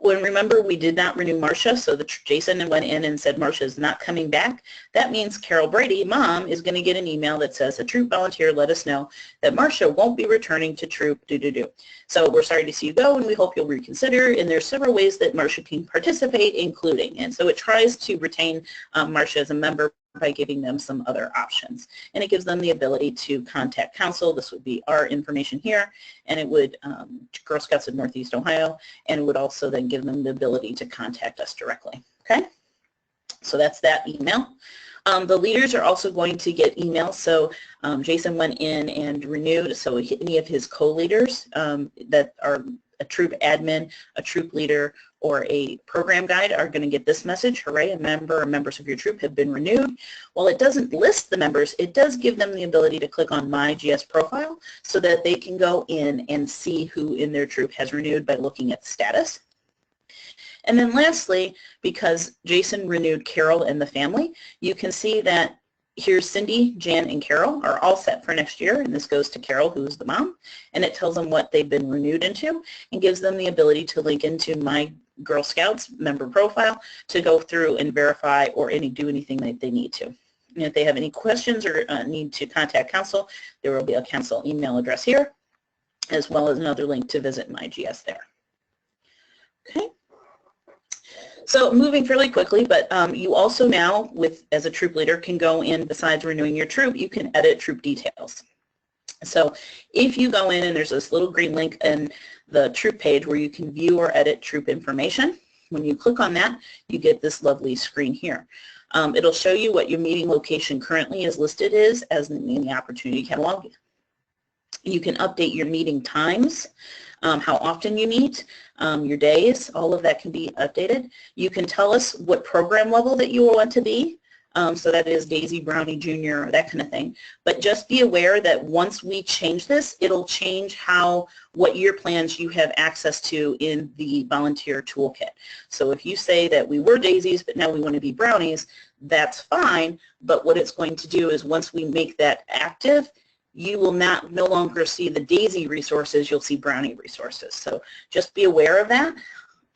B: remember, we did not renew Marcia, so Jason went in and said Marcia is not coming back. That means Carol Brady, mom, is going to get an email that says a troop volunteer let us know that Marcia won't be returning to troop So we're sorry to see you go, and we hope you'll reconsider. And there's several ways that Marcia can participate, including. And so it tries to retain Marcia as a member by giving them some other options. And it gives them the ability to contact council. This would be our information here, and it would, Girl Scouts of Northeast Ohio, and it would also then give them the ability to contact us directly. Okay? So that's that email. The leaders are also going to get emails. So Jason went in and renewed, so any of his co-leaders that are a troop admin, a troop leader, or a program guide are going to get this message, hooray, a member or members of your troop have been renewed. While it doesn't list the members, it does give them the ability to click on My GS Profile so that they can go in and see who in their troop has renewed by looking at the status. And then lastly, because Jason renewed Carol and the family, you can see that here's Cindy, Jan, and Carol are all set for next year, and this goes to Carol, who's the mom, and it tells them what they've been renewed into and gives them the ability to link into My Girl Scouts member profile to go through and verify or do anything that they need to. And if they have any questions or need to contact council, there will be a council email address here, as well as another link to visit My GS there. Okay. So moving fairly quickly, but you also now, as a troop leader, can go in, besides renewing your troop, you can edit troop details. So if you go in and there's this little green link in the troop page where you can view or edit troop information, when you click on that, you get this lovely screen here. It'll show you what your meeting location currently is listed as in the opportunity catalog. You can update your meeting times, how often you meet, your days, all of that can be updated. You can tell us what program level that you want to be, so that is Daisy, Brownie, Junior, that kind of thing. But just be aware that once we change this, it'll change what year plans you have access to in the volunteer toolkit. So if you say that we were Daisies, but now we want to be Brownies, that's fine, but what it's going to do is once we make that active, you will no longer see the Daisy resources, you'll see Brownie resources. So just be aware of that.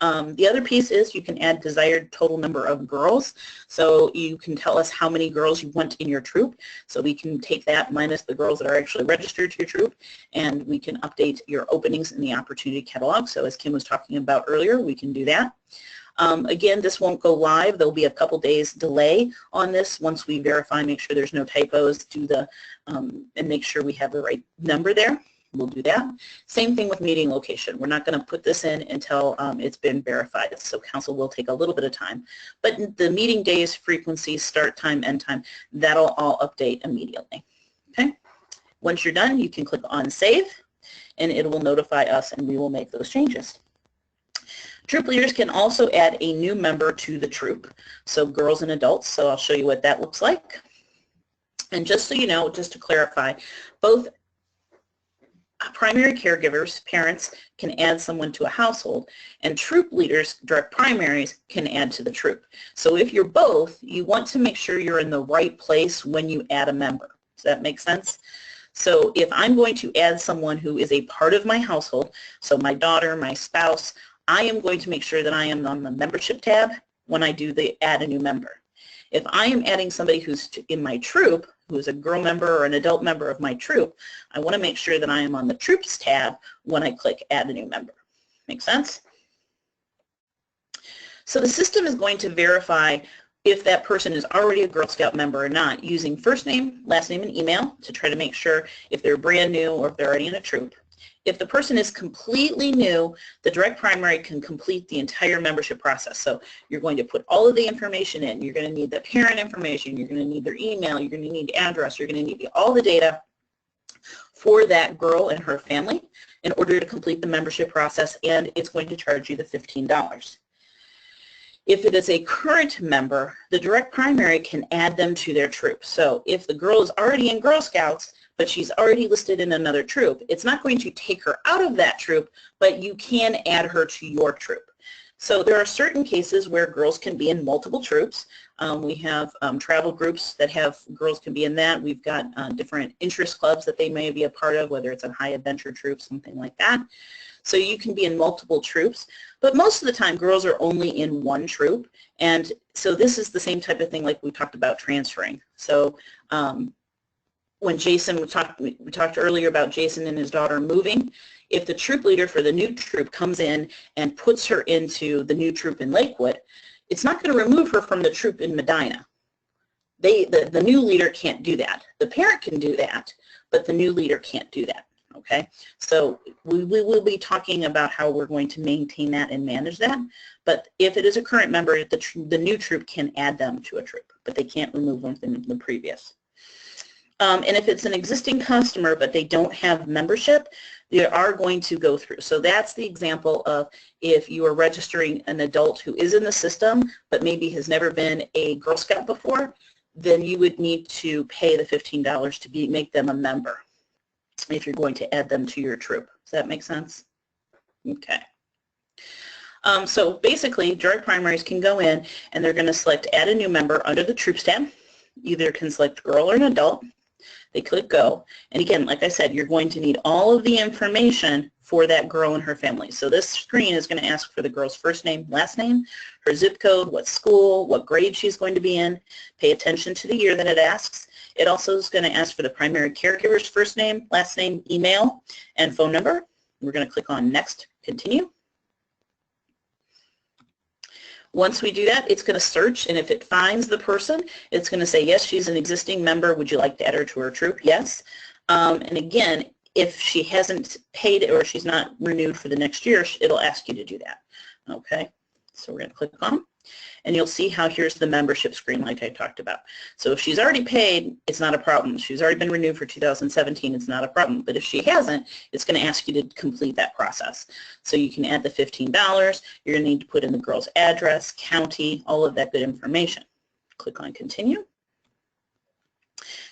B: The other piece is you can add desired total number of girls. So you can tell us how many girls you want in your troop. So we can take that minus the girls that are actually registered to your troop, and we can update your openings in the opportunity catalog. So as Kim was talking about earlier, we can do that. Again, this won't go live. There'll be a couple days delay on this once we verify, make sure there's no typos, and make sure we have the right number there. We'll do that. Same thing with meeting location. We're not going to put this in until it's been verified, so council will take a little bit of time. But the meeting days, frequency, start time, end time, that'll all update immediately. Okay. Once you're done, you can click on Save, and it will notify us, and we will make those changes. Troop leaders can also add a new member to the troop, so girls and adults, so I'll show you what that looks like. And just so you know, just to clarify, both primary caregivers, parents, can add someone to a household, and troop leaders, direct primaries, can add to the troop. So if you're both, you want to make sure you're in the right place when you add a member. Does that make sense? So if I'm going to add someone who is a part of my household, so my daughter, my spouse, I am going to make sure that I am on the membership tab when I do the add a new member. If I am adding somebody who's in my troop, who is a girl member or an adult member of my troop, I want to make sure that I am on the troops tab when I click add a new member. Make sense? So the system is going to verify if that person is already a Girl Scout member or not using first name, last name, and email to try to make sure if they're brand new or if they're already in a troop. If the person is completely new, the direct primary can complete the entire membership process. So you're going to put all of the information in. You're going to need the parent information. You're going to need their email. You're going to need address. You're going to need all the data for that girl and her family in order to complete the membership process, and it's going to charge you the $15. If it is a current member, the direct primary can add them to their troop. So if the girl is already in Girl Scouts, but she's already listed in another troop, it's not going to take her out of that troop, but you can add her to your troop. So there are certain cases where girls can be in multiple troops. We have travel groups that have girls can be in that. We've got different interest clubs that they may be a part of, whether it's a high adventure troop, something like that. So you can be in multiple troops, but most of the time girls are only in one troop. And so this is the same type of thing like we talked about transferring. So when Jason, we talked earlier about Jason and his daughter moving, if the troop leader for the new troop comes in and puts her into the new troop in Lakewood, it's not going to remove her from the troop in Medina. The new leader can't do that. The parent can do that, but the new leader can't do that. Okay, so we will be talking about how we're going to maintain that and manage that, but if it is a current member, the new troop can add them to a troop, but they can't remove them from the previous. And if it's an existing customer but they don't have membership, they are going to go through. So that's the example of if you are registering an adult who is in the system but maybe has never been a Girl Scout before, then you would need to pay the $15 to make them a member if you're going to add them to your troop. Does that make sense? Okay. So basically, direct primaries can go in and they're going to select add a new member under the troops tab. Either can select girl or an adult. They click go. And again, like I said, you're going to need all of the information for that girl and her family. So this screen is going to ask for the girl's first name, last name, her zip code, what school, what grade she's going to be in. Pay attention to the year that it asks. It also is going to ask for the primary caregiver's first name, last name, email, and phone number. We're going to click on next, continue. Once we do that, it's going to search, and if it finds the person, it's going to say, yes, she's an existing member. Would you like to add her to her troop? Yes. And again, if she hasn't paid it or she's not renewed for the next year, it'll ask you to do that. Okay, so we're going to click on, and you'll see how here's the membership screen like I talked about. So if she's already paid, it's not a problem. She's already been renewed for 2017, it's not a problem. But if she hasn't, it's going to ask you to complete that process. So you can add the $15. You're going to need to put in the girl's address, county, all of that good information. Click on continue.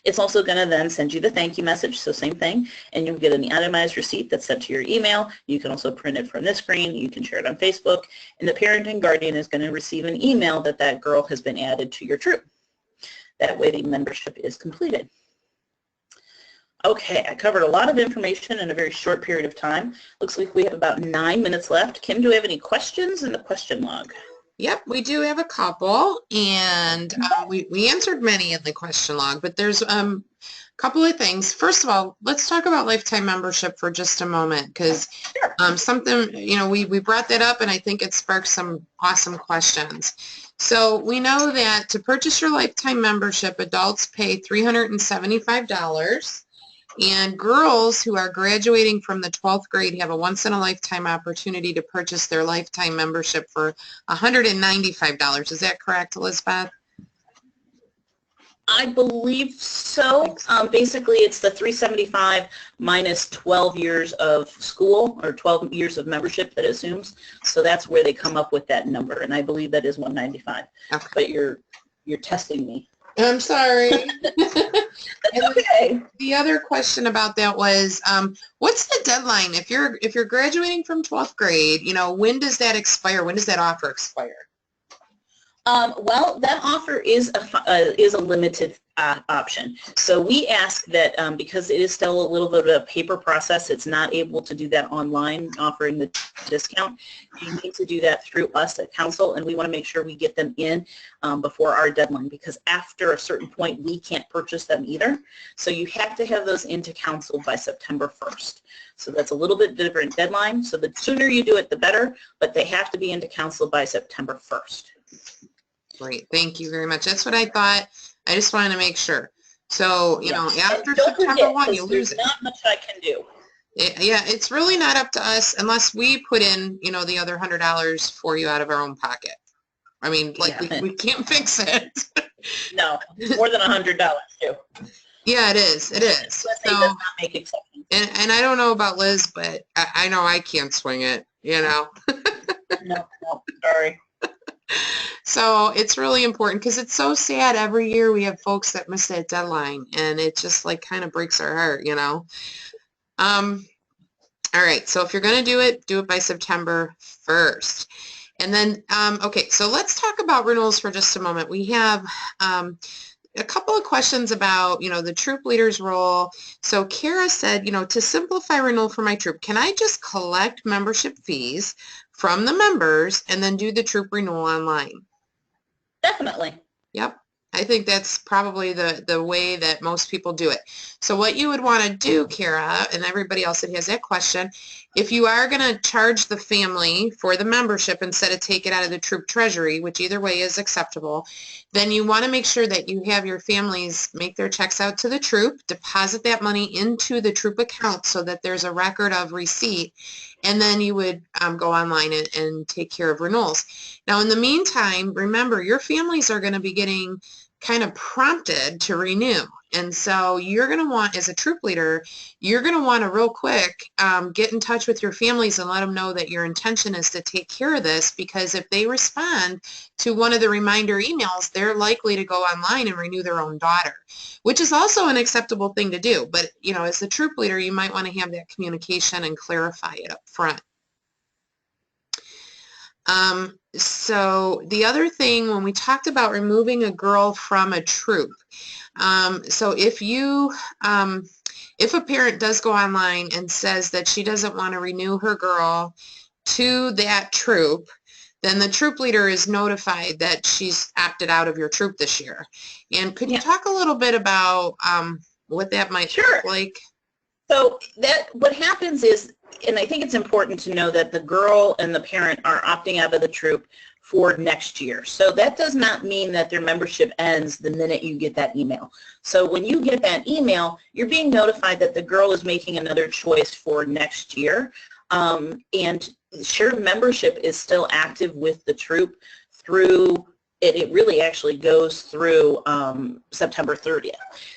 B: It's also going to then send you the thank you message, so same thing, and you'll get an itemized receipt that's sent to your email. You can also print it from this screen. You can share it on Facebook, and the parent and guardian is going to receive an email that that girl has been added to your troop. That way the membership is completed. Okay, I covered a lot of information in a very short period of time. Looks like we have about 9 minutes left. Kim, do we have any questions in the question log?
A: Yep, we do have a couple, and we answered many in the question log, but there's a couple of things. First of all, let's talk about lifetime membership for just a moment, because something, we brought that up, and I think it sparked some awesome questions. So we know that to purchase your lifetime membership, adults pay $375, and girls who are graduating from the 12th grade have a once-in-a-lifetime opportunity to purchase their lifetime membership for $195. Is that correct, Elizabeth?
B: I believe so. Basically, it's the $375 minus 12 years of school or 12 years of membership that it assumes. So that's where they come up with that number, and I believe that is $195. Okay. But you're testing me.
A: I'm sorry.
B: That's okay.
A: The other question about that was, what's the deadline if you're graduating from 12th grade? When does that expire? When does that offer expire?
B: Well, that offer is a limited option. So we ask that because it is still a little bit of a paper process, it's not able to do that online, offering the discount. You need to do that through us at council, and we want to make sure we get them in before our deadline, because after a certain point, we can't purchase them either. So you have to have those into council by September 1st. So that's a little bit different deadline. So the sooner you do it, the better, but they have to be into council by September 1st.
A: Great. Thank you very much. That's what I thought. I just wanted to make sure. So, after September 1, you lose it.
B: There's not much I can do.
A: Yeah, it's really not up to us unless we put in, the other $100 for you out of our own pocket. I mean, we can't fix it.
B: No, more than $100 too.
A: Yeah, it is. It is.
B: So, does not make exceptions.
A: And I don't know about Liz, but I know I can't swing it,
B: No, sorry.
A: So it's really important, because it's so sad. Every year we have folks that miss that deadline, and it just kind of breaks our heart, All right, so if you're going to do it by September 1st. And then, okay, so let's talk about renewals for just a moment. We have a couple of questions about, the troop leader's role. So Kara said, to simplify renewal for my troop, can I just collect membership fees from the members and then do the troop renewal online?
B: Definitely.
A: Yep. I think that's probably the way that most people do it. So what you would want to do, Kara, and everybody else that has that question, if you are going to charge the family for the membership instead of take it out of the troop treasury, which either way is acceptable, then you want to make sure that you have your families make their checks out to the troop, deposit that money into the troop account so that there's a record of receipt, and then you would go online and take care of renewals. Now, in the meantime, remember, your families are going to be getting kind of prompted to renew. And so you're going to want, as a troop leader, you're going to want to real quick get in touch with your families and let them know that your intention is to take care of this, because if they respond to one of the reminder emails, they're likely to go online and renew their own daughter, which is also an acceptable thing to do. But, you know, as the troop leader, you might want to have that communication and clarify it up front. So the other thing, when we talked about removing a girl from a troop, so if a parent does go online and says that she doesn't want to renew her girl to that troop, then the troop leader is notified that she's opted out of your troop this year. And could you talk a little bit about what that might look like?
B: So what happens is, and I think it's important to know that the girl and the parent are opting out of the troop for next year. So that does not mean that their membership ends the minute you get that email. So when you get that email, you're being notified that the girl is making another choice for next year. And shared membership is still active with the troop through it really actually goes through September 30th.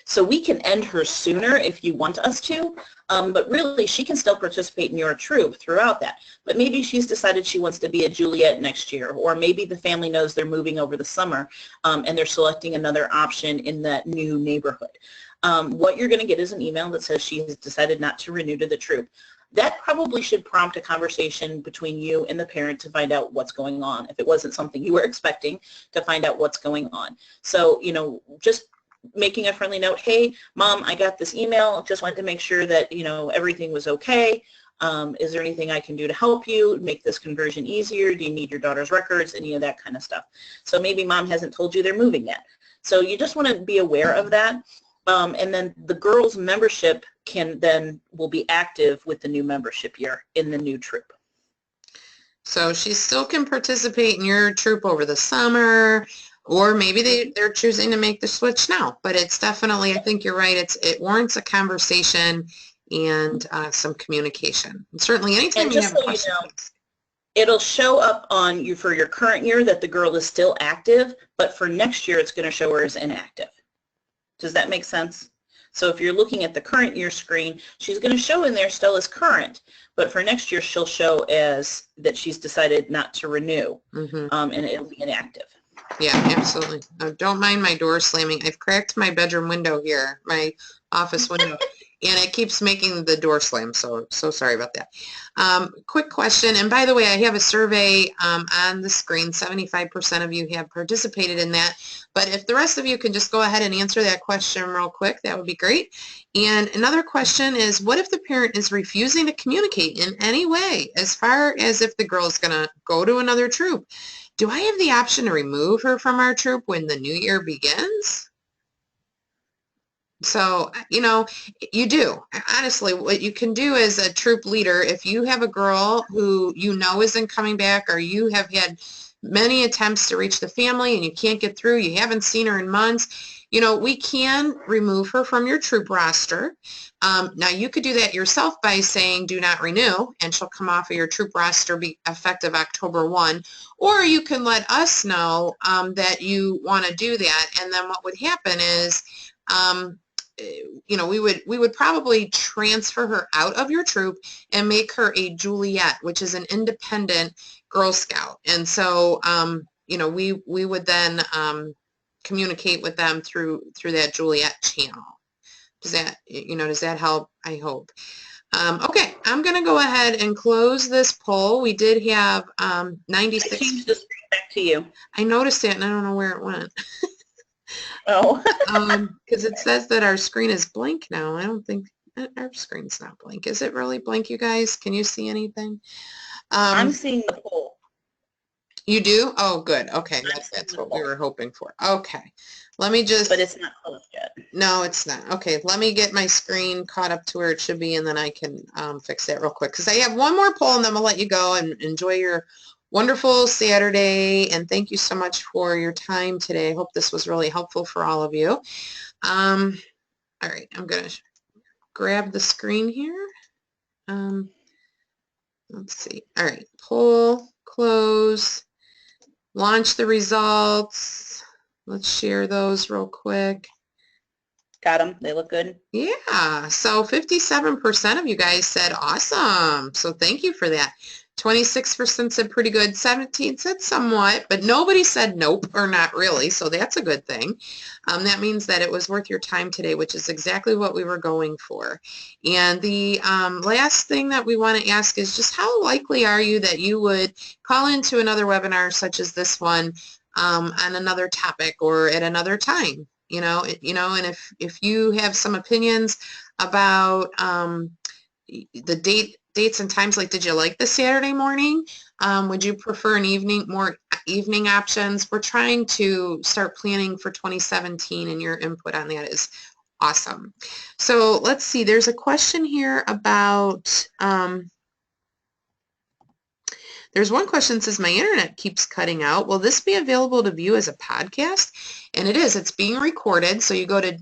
B: So we can end her sooner if you want us to, but really she can still participate in your troop throughout that. But maybe she's decided she wants to be a Juliet next year, or maybe the family knows they're moving over the summer and they're selecting another option in that new neighborhood. What you're going to get is an email that says she has decided not to renew to the troop. That probably should prompt a conversation between you and the parent to find out what's going on, if it wasn't something you were expecting, to find out what's going on. So, you know, just making a friendly note, hey, Mom, I got this email, just wanted to make sure that, you know, everything was okay. Is there anything I can do to help you, make this conversion easier? Do you need your daughter's records? Any of that kind of stuff. So maybe Mom hasn't told you they're moving yet. So you just want to be aware of that. And then the girls' membership will be active with the new membership year in the new troop.
A: So she still can participate in your troop over the summer, or maybe they're choosing to make the switch now. But it's definitely, I think you're right, it warrants a conversation and some communication. And certainly anytime you have a question.
B: It'll show up on you for your current year that the girl is still active, but for next year it's going to show her as inactive. Does that make sense? So if you're looking at the current year screen, she's going to show in there still as current, but for next year she'll show as that she's decided not to renew, and it'll be inactive.
A: Yeah, absolutely. Don't mind my door slamming. I've cracked my bedroom window here, my office window, and it keeps making the door slam, so sorry about that. Quick question, and by the way, I have a survey on the screen. 75% of you have participated in that, but if the rest of you can just go ahead and answer that question real quick, that would be great. And another question is, what if the parent is refusing to communicate in any way, as far as if the girl is going to go to another troop? Do I have the option to remove her from our troop when the new year begins? So, you know, you do. Honestly, what you can do as a troop leader, if you have a girl who you know isn't coming back, or you have had many attempts to reach the family and you can't get through, you haven't seen her in months, you know, we can remove her from your troop roster. Now, you could do that yourself by saying do not renew, and she'll come off of your troop roster effective October 1. Or you can let us know that you want to do that, and then what would happen is, you know, we would probably transfer her out of your troop and make her a Juliet, which is an independent Girl Scout. And so, you know, we would then communicate with them through that Juliet channel. Does that help? I hope. Okay, I'm going to go ahead and close this poll. We did have 96.
B: I changed the screen back to you.
A: I noticed it, and I don't know where it went.
B: Oh.
A: Because it says that our screen is blank now. I don't think our screen's not blank. Is it really blank, you guys? Can you see anything?
B: I'm seeing the poll.
A: You do? Oh, good. Okay, that's what we were hoping for. Okay, let me just...
B: But it's not closed yet.
A: No, it's not. Okay, let me get my screen caught up to where it should be, and then I can fix that real quick. Because I have one more poll, and then we'll let you go and enjoy your wonderful Saturday. And thank you so much for your time today. I hope this was really helpful for all of you. All right, I'm going to grab the screen here. Let's see. All right, poll, close. Launch the results. let's share those real quick.
B: Got them. They look good.
A: Yeah, so 57% of you guys said awesome. So thank you for that. 26% said pretty good. 17 said somewhat, but nobody said nope or not really. So that's a good thing. That means that it was worth your time today, which is exactly what we were going for. And the last thing that we want to ask is just how likely are you that you would call into another webinar such as this one on another topic or at another time? And if you have some opinions about the dates and times, like did you like the Saturday morning? Would you prefer more evening options? We're trying to start planning for 2017, and your input on that is awesome. So let's see, there's a question here about there's one question that says, my internet keeps cutting out. Will this be available to view as a podcast? And it is. It's being recorded. So you go to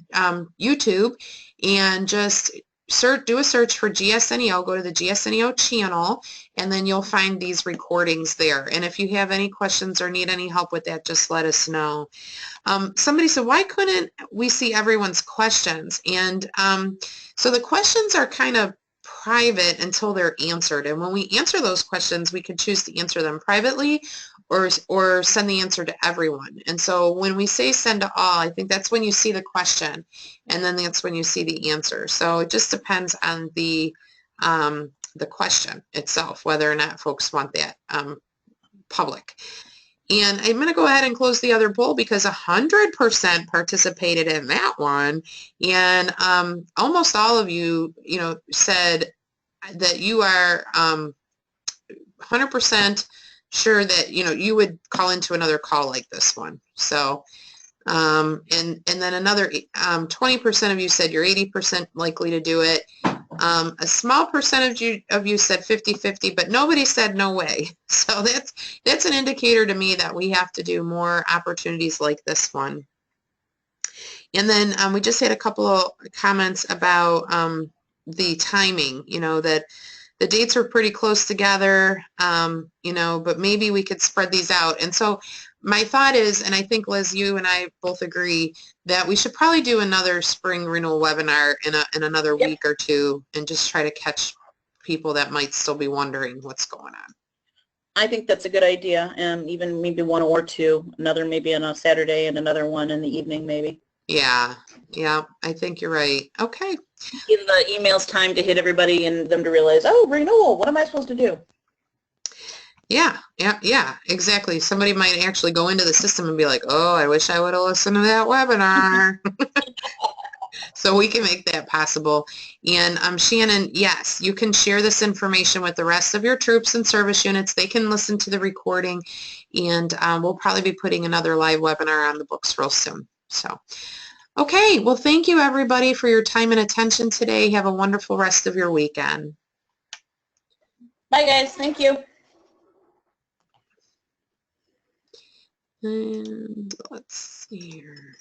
A: YouTube and just do a search for GSNEO. Go to the GSNEO channel, and then you'll find these recordings there. And if you have any questions or need any help with that, just let us know. Somebody said, why couldn't we see everyone's questions? And so the questions are kind of private until they're answered. And when we answer those questions, we can choose to answer them privately or send the answer to everyone. And so when we say send to all, I think that's when you see the question, and then that's when you see the answer. So it just depends on the question itself, whether or not folks want that public. And I'm going to go ahead and close the other poll because 100% participated in that one. And almost all of you, said that you are 100% sure that, you would call into another call like this one. So, and then another 20% of you said you're 80% likely to do it. A small percentage of you said 50-50, but nobody said no way. So that's an indicator to me that we have to do more opportunities like this one. And then we just had a couple of comments about the timing, that the dates are pretty close together, but maybe we could spread these out. And so my thought is, and I think Liz, you and I both agree, that we should probably do another spring renewal webinar in another week or two and just try to catch people that might still be wondering what's going on.
B: I think that's a good idea. Even maybe one or two, another maybe on a Saturday and another one in the evening maybe.
A: Yeah, I think you're right. Okay.
B: Give the emails time to hit everybody and them to realize, oh, renewal, what am I supposed to do?
A: Yeah, exactly. Somebody might actually go into the system and be like, oh, I wish I would have listened to that webinar. So we can make that possible. And Shannon, yes, you can share this information with the rest of your troops and service units. They can listen to the recording, and we'll probably be putting another live webinar on the books real soon. So, okay, well, thank you everybody for your time and attention today. Have a wonderful rest of your weekend.
B: Bye guys, thank you.
A: And let's see here.